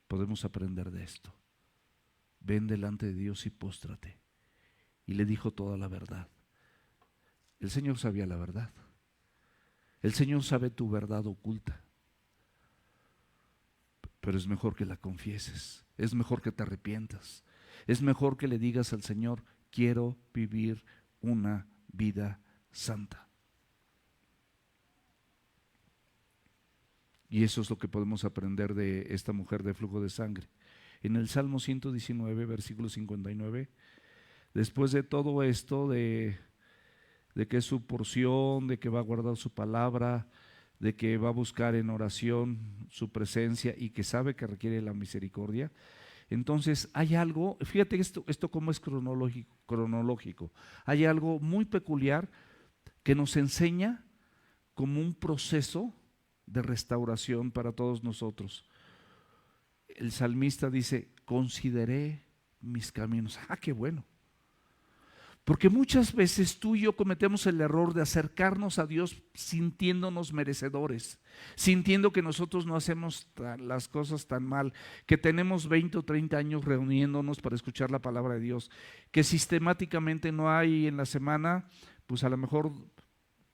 Podemos aprender de esto. Ven delante de Dios y póstrate. Y le dijo toda la verdad. El Señor sabía la verdad. El Señor sabe tu verdad oculta. Pero es mejor que la confieses. Es mejor que te arrepientas. Es mejor que le digas al Señor, quiero vivir una vida santa. Y eso es lo que podemos aprender de esta mujer de flujo de sangre. En el Salmo 119, versículo 59, después de todo esto, de que es su porción, de que va a guardar su palabra, de que va a buscar en oración su presencia y que sabe que requiere la misericordia, entonces hay algo, fíjate esto cómo es cronológico, hay algo muy peculiar que nos enseña como un proceso de restauración para todos nosotros. El salmista dice, consideré mis caminos. Ah, qué bueno. Porque muchas veces tú y yo cometemos el error de acercarnos a Dios sintiéndonos merecedores, sintiendo que nosotros no hacemos las cosas tan mal, que tenemos 20 o 30 años reuniéndonos para escuchar la palabra de Dios, que sistemáticamente no hay en la semana, pues a lo mejor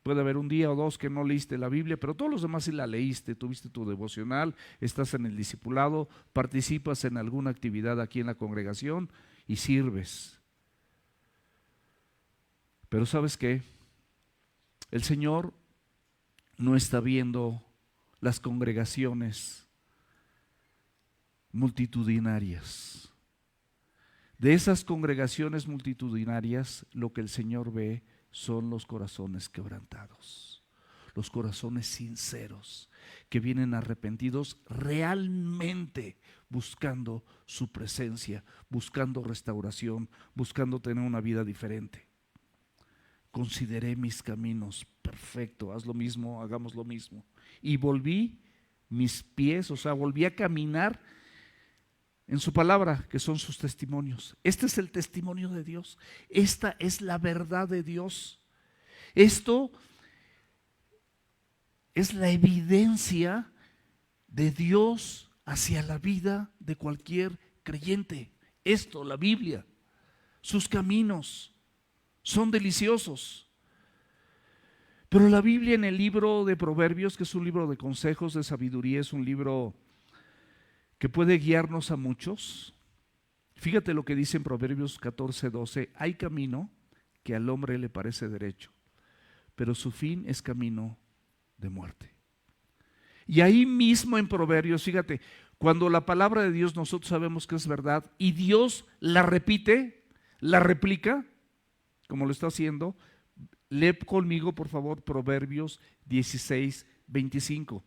puede haber un día o dos que no leíste la Biblia, pero todos los demás sí la leíste, tuviste tu devocional, estás en el discipulado, participas en alguna actividad aquí en la congregación y sirves. Pero ¿sabes qué? El Señor no está viendo las congregaciones multitudinarias. De esas congregaciones multitudinarias, lo que el Señor ve son los corazones quebrantados, los corazones sinceros, que vienen arrepentidos realmente buscando su presencia, buscando restauración, buscando tener una vida diferente. Consideré mis caminos, perfecto, haz lo mismo, hagamos lo mismo. Y volví mis pies, o sea, volví a caminar en su palabra, que son sus testimonios. Este es el testimonio de Dios, esta es la verdad de Dios. Esto es la evidencia de Dios hacia la vida de cualquier creyente. Esto, la Biblia, sus caminos son deliciosos. Pero la Biblia en el libro de Proverbios, que es un libro de consejos, de sabiduría, es un libro que puede guiarnos a muchos. Fíjate lo que dice en Proverbios 14:12, hay camino que al hombre le parece derecho, pero su fin es camino de muerte. Y ahí mismo en Proverbios, fíjate, cuando la palabra de Dios nosotros sabemos que es verdad y Dios la repite, la replica, como lo está haciendo, lee conmigo por favor Proverbios 16:25.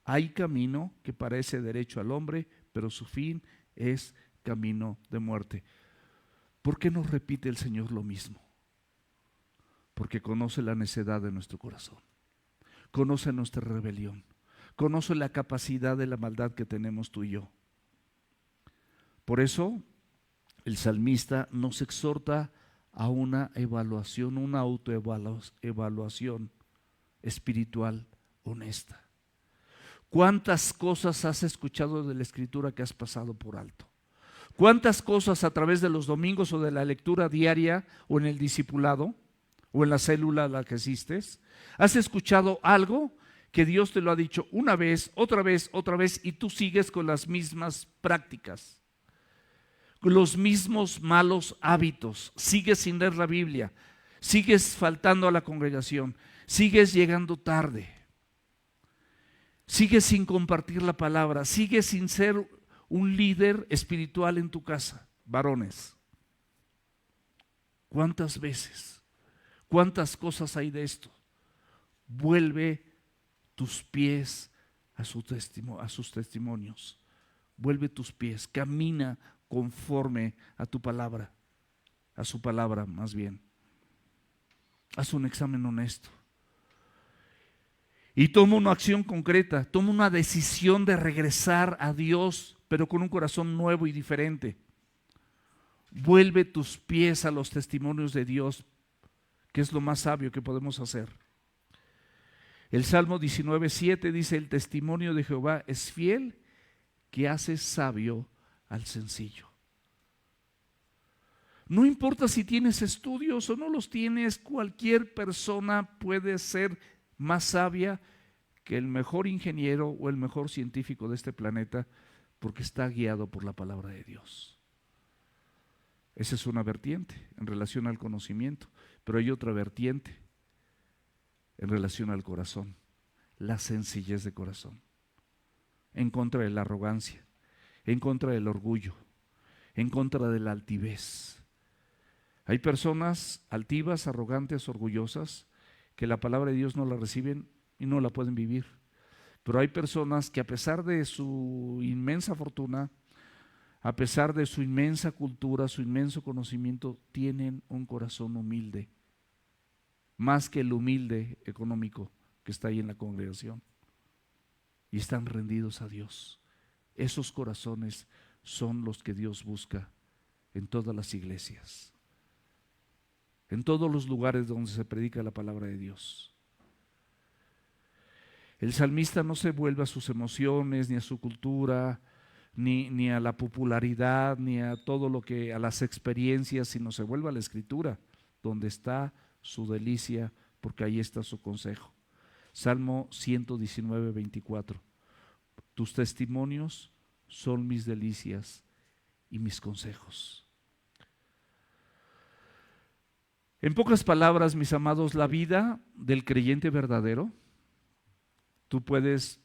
Hay camino que parece derecho al hombre, pero su fin es camino de muerte. ¿Por qué nos repite el Señor lo mismo? Porque conoce la necedad de nuestro corazón, conoce nuestra rebelión, conoce la capacidad de la maldad que tenemos tú y yo. Por eso el salmista nos exhorta a una evaluación, una autoevaluación espiritual honesta. ¿Cuántas cosas has escuchado de la Escritura que has pasado por alto? ¿Cuántas cosas a través de los domingos o de la lectura diaria o en el discipulado o en la célula a la que asistes, has escuchado algo que Dios te lo ha dicho una vez, otra vez, otra vez, y tú sigues con las mismas prácticas, con los mismos malos hábitos, sigues sin leer la Biblia, sigues faltando a la congregación, sigues llegando tarde, sigues sin compartir la palabra, sigues sin ser un líder espiritual en tu casa? Varones, ¿cuántas veces? ¿Cuántas cosas hay de esto? Vuelve tus pies a sus testimonios. Vuelve tus pies, camina conforme a tu palabra, a su palabra más bien. Haz un examen honesto. Y toma una acción concreta, toma una decisión de regresar a Dios, pero con un corazón nuevo y diferente. Vuelve tus pies a los testimonios de Dios, que es lo más sabio que podemos hacer. El Salmo 19:7 dice: el testimonio de Jehová es fiel, que hace sabio al sencillo. No importa si tienes estudios o no los tienes, cualquier persona puede ser más sabia que el mejor ingeniero o el mejor científico de este planeta, porque está guiado por la palabra de Dios. Esa es una vertiente en relación al conocimiento, pero hay otra vertiente en relación al corazón, la sencillez de corazón, en contra de la arrogancia, en contra del orgullo, en contra de la altivez. Hay personas altivas, arrogantes, orgullosas, que la palabra de Dios no la reciben y no la pueden vivir. Pero hay personas que, a pesar de su inmensa fortuna, a pesar de su inmensa cultura, su inmenso conocimiento, tienen un corazón humilde, más que el humilde económico que está ahí en la congregación, y están rendidos a Dios. Esos corazones son los que Dios busca en todas las iglesias, en todos los lugares donde se predica la palabra de Dios. El salmista no se vuelve a sus emociones, ni a su cultura, ni a la popularidad, ni a todo lo que, a las experiencias, sino se vuelve a la Escritura, donde está su delicia, porque ahí está su consejo. Salmo 119:24. Tus testimonios son mis delicias y mis consejos. En pocas palabras, mis amados, la vida del creyente verdadero, tú puedes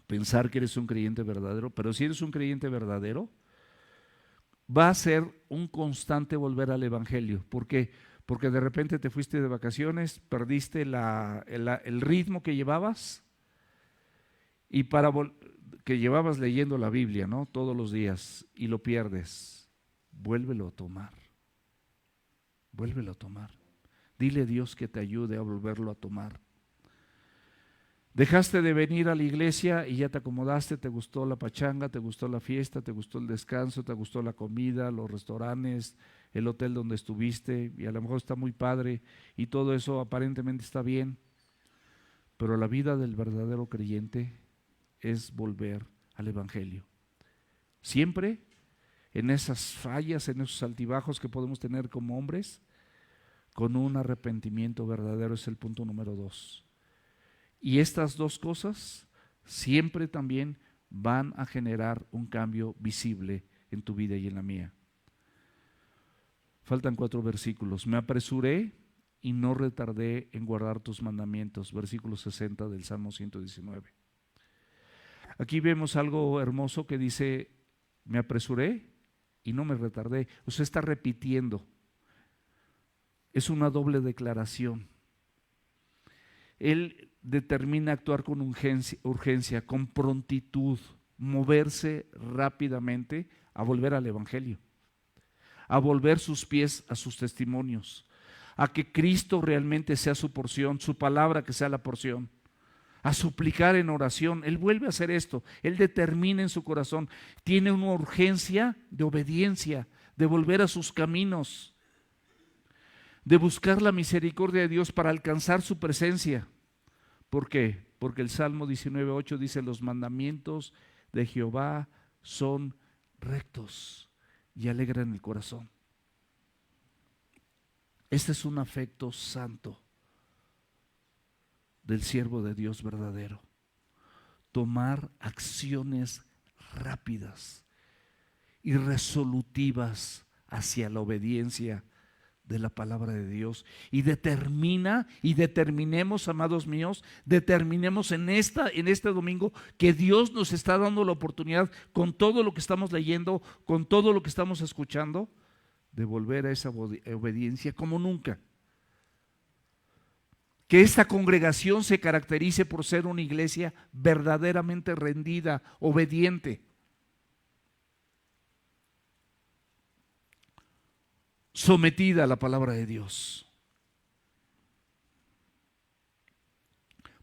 pensar que eres un creyente verdadero, pero si eres un creyente verdadero, va a ser un constante volver al Evangelio. ¿Por qué? Porque de repente te fuiste de vacaciones, perdiste el ritmo que llevabas, y que llevabas leyendo la Biblia, ¿no?, todos los días, y lo pierdes. Vuélvelo a tomar. Vuélvelo a tomar. Dile a Dios que te ayude a volverlo a tomar. Dejaste de venir a la iglesia y ya te acomodaste, te gustó la pachanga, te gustó la fiesta, te gustó el descanso, te gustó la comida, los restaurantes, el hotel donde estuviste, y a lo mejor está muy padre y todo eso aparentemente está bien, pero la vida del verdadero creyente es volver al Evangelio. Siempre en esas fallas, en esos altibajos que podemos tener como hombres, con un arrepentimiento verdadero, es el punto número 2. Y estas dos cosas siempre también van a generar un cambio visible en tu vida y en la mía. Faltan 4 versículos. Me apresuré y no retardé en guardar tus mandamientos. Versículo 60 del Salmo 119. Aquí vemos algo hermoso que dice: me apresuré y no me retardé. O sea, está repitiendo. Es una doble declaración. Él determina actuar con urgencia, con prontitud, moverse rápidamente a volver al Evangelio, a volver sus pies a sus testimonios, a que Cristo realmente sea su porción, su palabra que sea la porción, a suplicar en oración. Él vuelve a hacer esto. Él determina en su corazón, tiene una urgencia de obediencia, de volver a sus caminos, de buscar la misericordia de Dios para alcanzar su presencia. ¿Por qué? Porque el Salmo 19:8 dice: los mandamientos de Jehová son rectos y alegran el corazón. Este es un afecto santo del siervo de Dios verdadero. Tomar acciones rápidas y resolutivas hacia la obediencia de la palabra de Dios. Y determinemos, amados míos, determinemos en este domingo que Dios nos está dando la oportunidad, con todo lo que estamos leyendo, con todo lo que estamos escuchando, de volver a esa obediencia como nunca. Que esta congregación se caracterice por ser una iglesia verdaderamente rendida, obediente. Sometida a la palabra de Dios.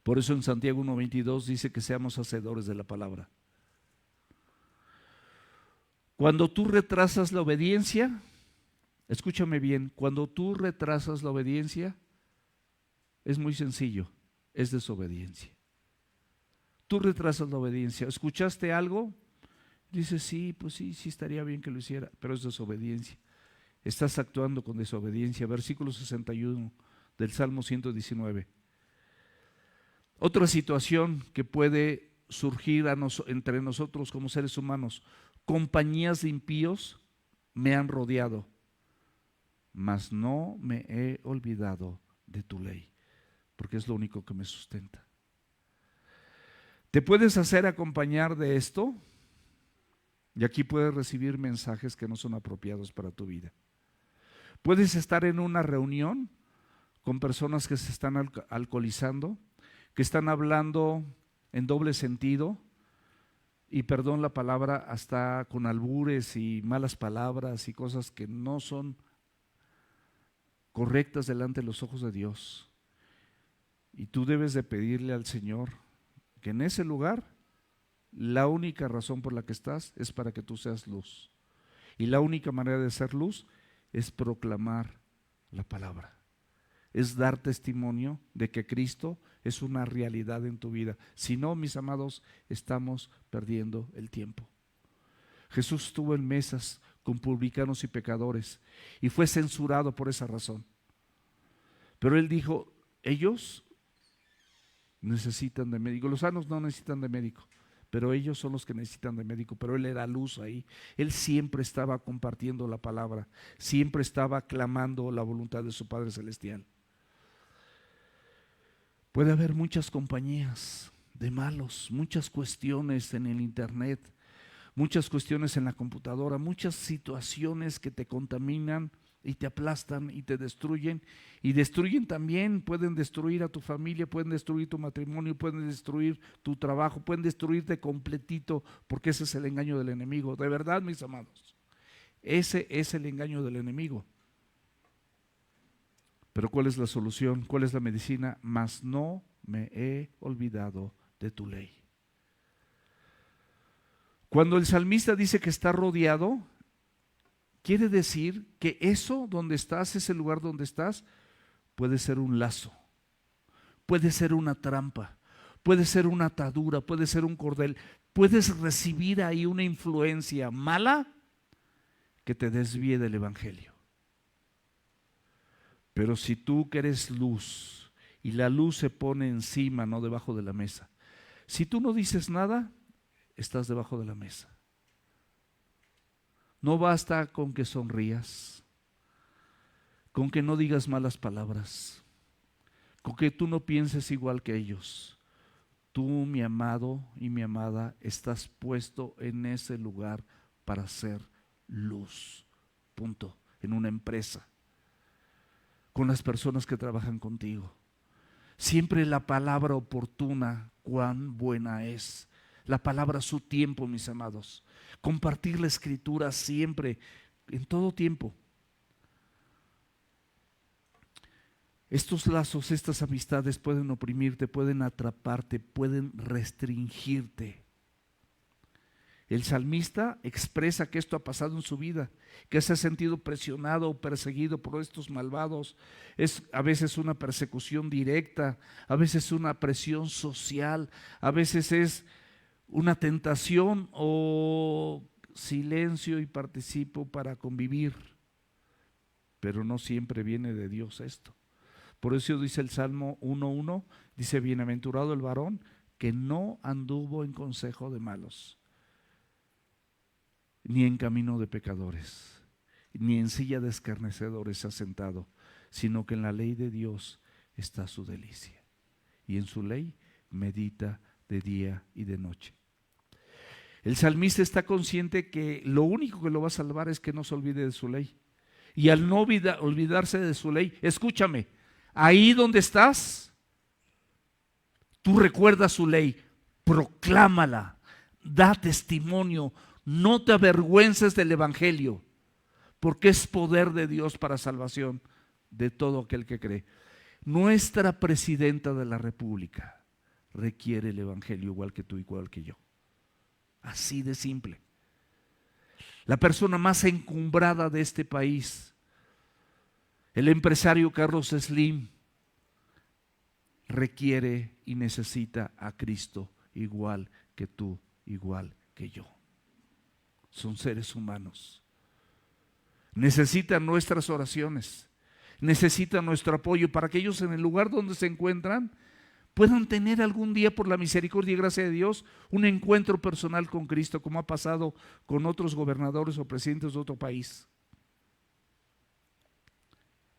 Por eso en Santiago 1:22 dice que seamos hacedores de la palabra. Cuando tú retrasas la obediencia, escúchame bien, cuando tú retrasas la obediencia, es muy sencillo, es desobediencia. Tú retrasas la obediencia. ¿Escuchaste algo? Dices, sí, pues sí estaría bien que lo hiciera, pero es desobediencia. Estás actuando con desobediencia. Versículo 61 del Salmo 119. Otra situación que puede surgir entre nosotros como seres humanos: compañías de impíos me han rodeado, mas no me he olvidado de tu ley, porque es lo único que me sustenta. ¿Te puedes hacer acompañar de esto? Y aquí puedes recibir mensajes que no son apropiados para tu vida. Puedes estar en una reunión con personas que se están alcoholizando, que están hablando en doble sentido, y perdón la palabra, hasta con albures y malas palabras y cosas que no son correctas delante de los ojos de Dios. Y tú debes de pedirle al Señor que en ese lugar la única razón por la que estás es para que tú seas luz. Y la única manera de ser luz es proclamar la palabra. Es dar testimonio de que Cristo es una realidad en tu vida. Si no, mis amados, estamos perdiendo el tiempo. Jesús estuvo en mesas con publicanos y pecadores y fue censurado por esa razón. Pero Él dijo, ellos necesitan de médico. Los sanos no necesitan de médico, pero ellos son los que necesitan de médico. Pero Él era luz ahí. Él siempre estaba compartiendo la palabra, siempre estaba clamando la voluntad de su Padre Celestial. Puede haber muchas compañías de malos, muchas cuestiones en el internet, muchas cuestiones en la computadora, muchas situaciones que te contaminan y te aplastan y te destruyen, y destruyen también, pueden destruir a tu familia, pueden destruir tu matrimonio, pueden destruir tu trabajo, pueden destruirte completito, porque ese es el engaño del enemigo. De verdad, mis amados, ese es el engaño del enemigo. Pero ¿cuál es la solución? ¿Cuál es la medicina? Mas no me he olvidado de tu ley. Cuando el salmista dice que está rodeado, quiere decir que eso donde estás, ese lugar donde estás, puede ser un lazo, puede ser una trampa, puede ser una atadura, puede ser un cordel. Puedes recibir ahí una influencia mala que te desvíe del evangelio. Pero si tú que eres luz y la luz se pone encima, no debajo de la mesa, si tú no dices nada, estás debajo de la mesa. No basta con que sonrías, con que no digas malas palabras, con que tú no pienses igual que ellos. Tú, mi amado y mi amada, estás puesto en ese lugar para ser luz. Punto. En una empresa, con las personas que trabajan contigo. Siempre la palabra oportuna, cuán buena es. La palabra a su tiempo, mis amados. Compartir la escritura siempre, en todo tiempo. Estos lazos, estas amistades pueden oprimirte, pueden atraparte, pueden restringirte. El salmista expresa que esto ha pasado en su vida, que se ha sentido presionado o perseguido por estos malvados. Es a veces una persecución directa, a veces una presión social, a veces es una tentación o silencio y participo para convivir. Pero no siempre viene de Dios esto. Por eso dice el Salmo 1:1, dice: bienaventurado el varón que no anduvo en consejo de malos, ni en camino de pecadores, ni en silla de escarnecedores ha sentado, sino que en la ley de Dios está su delicia, y en su ley medita de día y de noche. El salmista está consciente que lo único que lo va a salvar es que no se olvide de su ley. Y al no olvidarse de su ley, escúchame, ahí donde estás, tú recuerdas su ley, proclámala, da testimonio, no te avergüences del evangelio, porque es poder de Dios para salvación de todo aquel que cree. Nuestra presidenta de la República requiere el evangelio igual que tú, igual que yo. Así de simple. La persona más encumbrada de este país, el empresario Carlos Slim, requiere y necesita a Cristo igual que tú, igual que yo. Son seres humanos. Necesitan nuestras oraciones, necesitan nuestro apoyo para que ellos en el lugar donde se encuentran puedan tener algún día, por la misericordia y gracia de Dios, un encuentro personal con Cristo, como ha pasado con otros gobernadores o presidentes de otro país.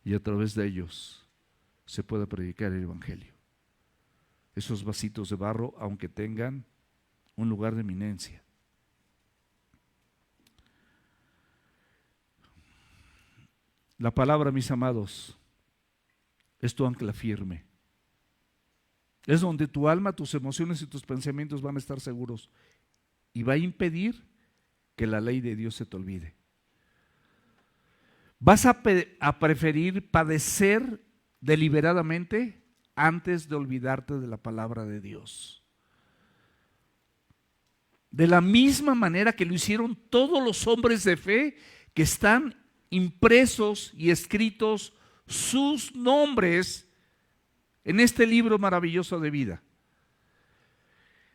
Y a través de ellos se pueda predicar el evangelio. Esos vasitos de barro, aunque tengan un lugar de eminencia. La palabra, mis amados, es tu ancla firme. Es donde tu alma, tus emociones y tus pensamientos van a estar seguros. Y va a impedir que la ley de Dios se te olvide. Vas a preferir padecer deliberadamente antes de olvidarte de la palabra de Dios. De la misma manera que lo hicieron todos los hombres de fe que están impresos y escritos sus nombres en este libro maravilloso de vida.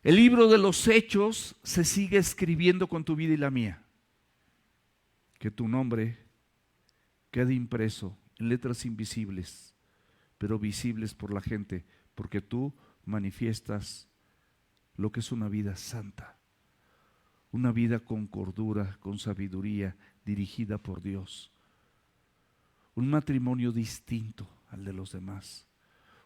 El libro de los Hechos se sigue escribiendo con tu vida y la mía. Que tu nombre quede impreso en letras invisibles, pero visibles por la gente, porque tú manifiestas lo que es una vida santa, una vida con cordura, con sabiduría, dirigida por Dios, un matrimonio distinto al de los demás,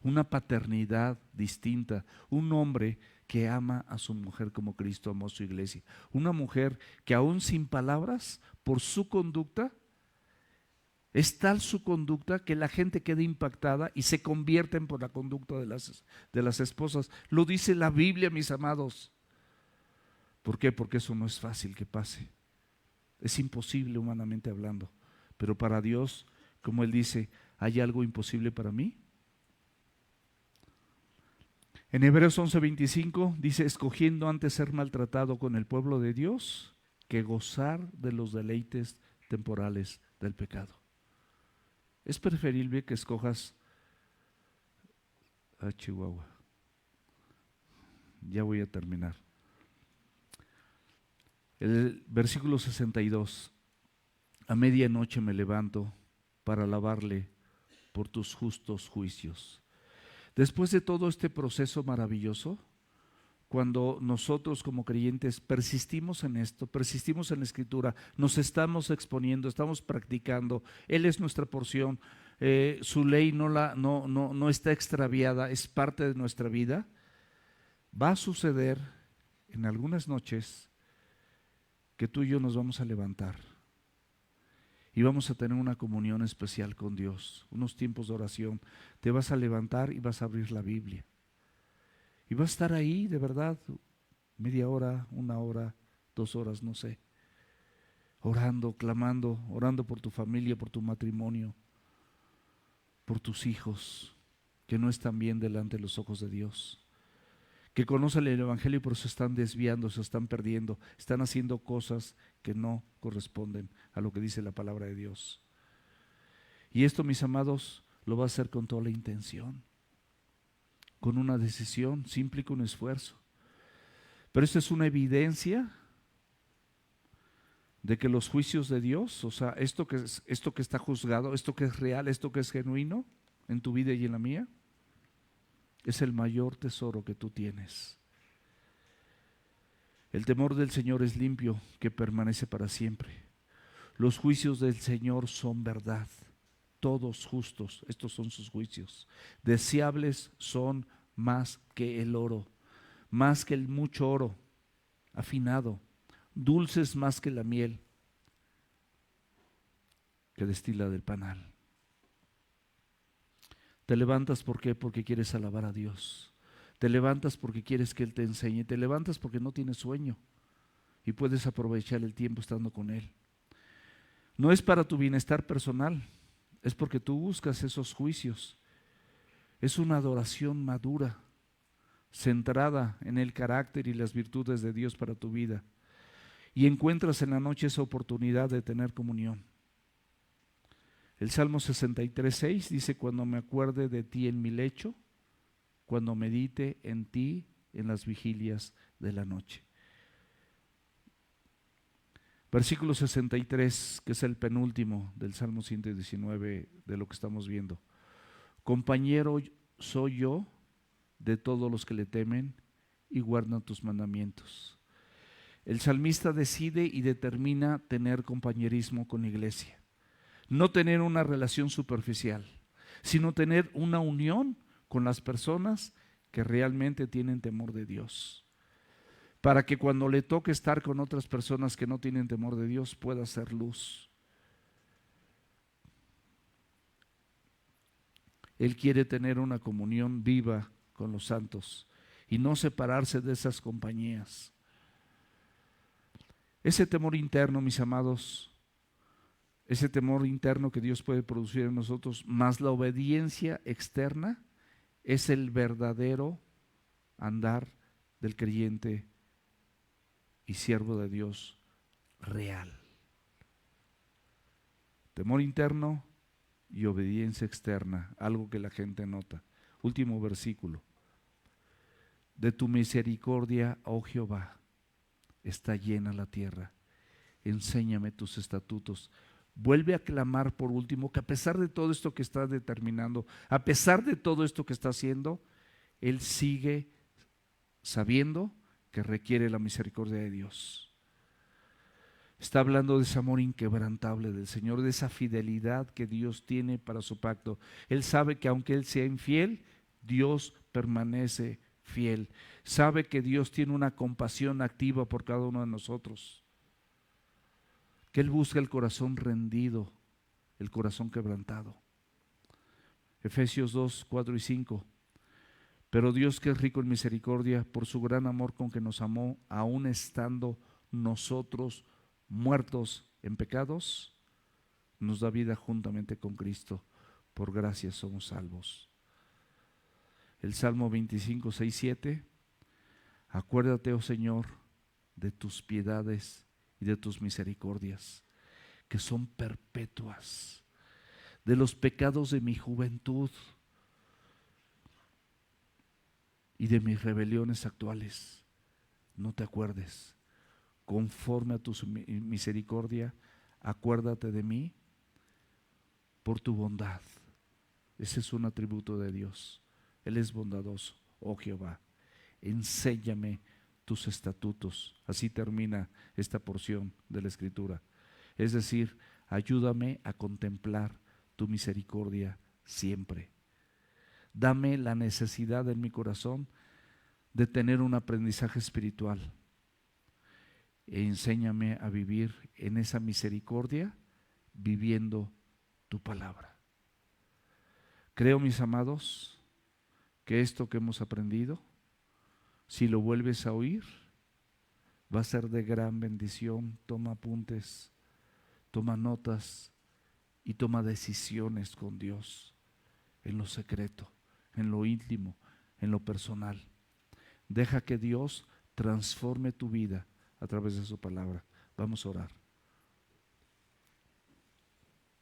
una paternidad distinta, un hombre que ama a su mujer como Cristo amó a su iglesia, una mujer que aún sin palabras, por su conducta, es tal su conducta que la gente queda impactada y se convierten por la conducta de las esposas. Lo dice la Biblia, mis amados. ¿Por qué? Porque eso no es fácil que pase. Es imposible humanamente hablando. Pero para Dios, como Él dice, ¿hay algo imposible para mí? En Hebreos 11:25 dice: escogiendo antes ser maltratado con el pueblo de Dios que gozar de los deleites temporales del pecado. Es preferible que escojas a Chihuahua. Ya voy a terminar. El versículo 62. A medianoche me levanto para alabarle por tus justos juicios. Después de todo este proceso maravilloso, cuando nosotros como creyentes persistimos en esto, persistimos en la Escritura, nos estamos exponiendo, estamos practicando, Él es nuestra porción, su ley no está extraviada, es parte de nuestra vida, va a suceder en algunas noches que tú y yo nos vamos a levantar y vamos a tener una comunión especial con Dios, unos tiempos de oración. Te vas a levantar y vas a abrir la Biblia. Y vas a estar ahí, de verdad, media hora, 1 hora, 2 horas, no sé, orando, clamando, orando por tu familia, por tu matrimonio. por tus hijos que no están bien delante de los ojos de Dios, que conocen el Evangelio y por eso están desviando, se están perdiendo, están haciendo cosas que no corresponden a lo que dice la palabra de Dios. Y esto, mis amados, lo va a hacer con toda la intención, con una decisión, sí implica un esfuerzo. Pero esto es una evidencia de que los juicios de Dios, o sea, esto que está juzgado, esto que es real, esto que es genuino en tu vida y en la mía, es el mayor tesoro que tú tienes. El temor del Señor es limpio, que permanece para siempre. Los juicios del Señor son verdad, todos justos, estos son sus juicios. Deseables son más que el oro, más que el mucho oro afinado, dulces más que la miel que destila del panal. Te levantas, ¿por qué? Porque quieres alabar a Dios. Te levantas porque quieres que Él te enseñe. Te levantas porque no tienes sueño y puedes aprovechar el tiempo estando con Él. No es para tu bienestar personal, es porque tú buscas esos juicios. Es una adoración madura, centrada en el carácter y las virtudes de Dios para tu vida. Y encuentras en la noche esa oportunidad de tener comunión. El Salmo 63:6 dice: cuando me acuerde de ti en mi lecho, cuando medite en ti en las vigilias de la noche. Versículo 63, que es el penúltimo del Salmo 119 de lo que estamos viendo. Compañero soy yo de todos los que le temen y guardan tus mandamientos. El salmista decide y determina tener compañerismo con la iglesia. No tener una relación superficial, sino tener una unión con las personas que realmente tienen temor de Dios, para que cuando le toque estar con otras personas que no tienen temor de Dios pueda ser luz. Él quiere tener una comunión viva con los santos y no separarse de esas compañías. Ese temor interno, mis amados, ese temor interno que Dios puede producir en nosotros, más la obediencia externa, es el verdadero andar del creyente y siervo de Dios real. Temor interno y obediencia externa, algo que la gente nota. Último versículo. De tu misericordia, oh Jehová, está llena la tierra. Enséñame tus estatutos. Vuelve a clamar por último que a pesar de todo esto que está determinando, a pesar de todo esto que está haciendo, él sigue sabiendo que requiere la misericordia de Dios. Está hablando de ese amor inquebrantable del Señor, de esa fidelidad que Dios tiene para su pacto. Él sabe que aunque él sea infiel, Dios permanece fiel. Sabe que Dios tiene una compasión activa por cada uno de nosotros. Que Él busca el corazón rendido, el corazón quebrantado. Efesios 2, 4 y 5. Pero Dios, que es rico en misericordia, por su gran amor con que nos amó, aun estando nosotros muertos en pecados, nos da vida juntamente con Cristo. Por gracia somos salvos. El Salmo 25, 6, 7. Acuérdate, oh Señor, de tus piedades y de tus misericordias, que son perpetuas, de los pecados de mi juventud y de mis rebeliones actuales. No te acuerdes. Conforme a tu misericordia, acuérdate de mí por tu bondad. Ese es un atributo de Dios. Él es bondadoso, oh Jehová. Enséñame tus estatutos. Así termina esta porción de la Escritura. Es decir, ayúdame a contemplar tu misericordia siempre. Dame la necesidad en mi corazón de tener un aprendizaje espiritual. E enséñame a vivir en esa misericordia, viviendo tu palabra. Creo, mis amados, que esto que hemos aprendido, si lo vuelves a oír, va a ser de gran bendición. Toma apuntes, toma notas y toma decisiones con Dios. en lo secreto, en lo íntimo, en lo personal. Deja que Dios transforme tu vida a través de su palabra. Vamos a orar.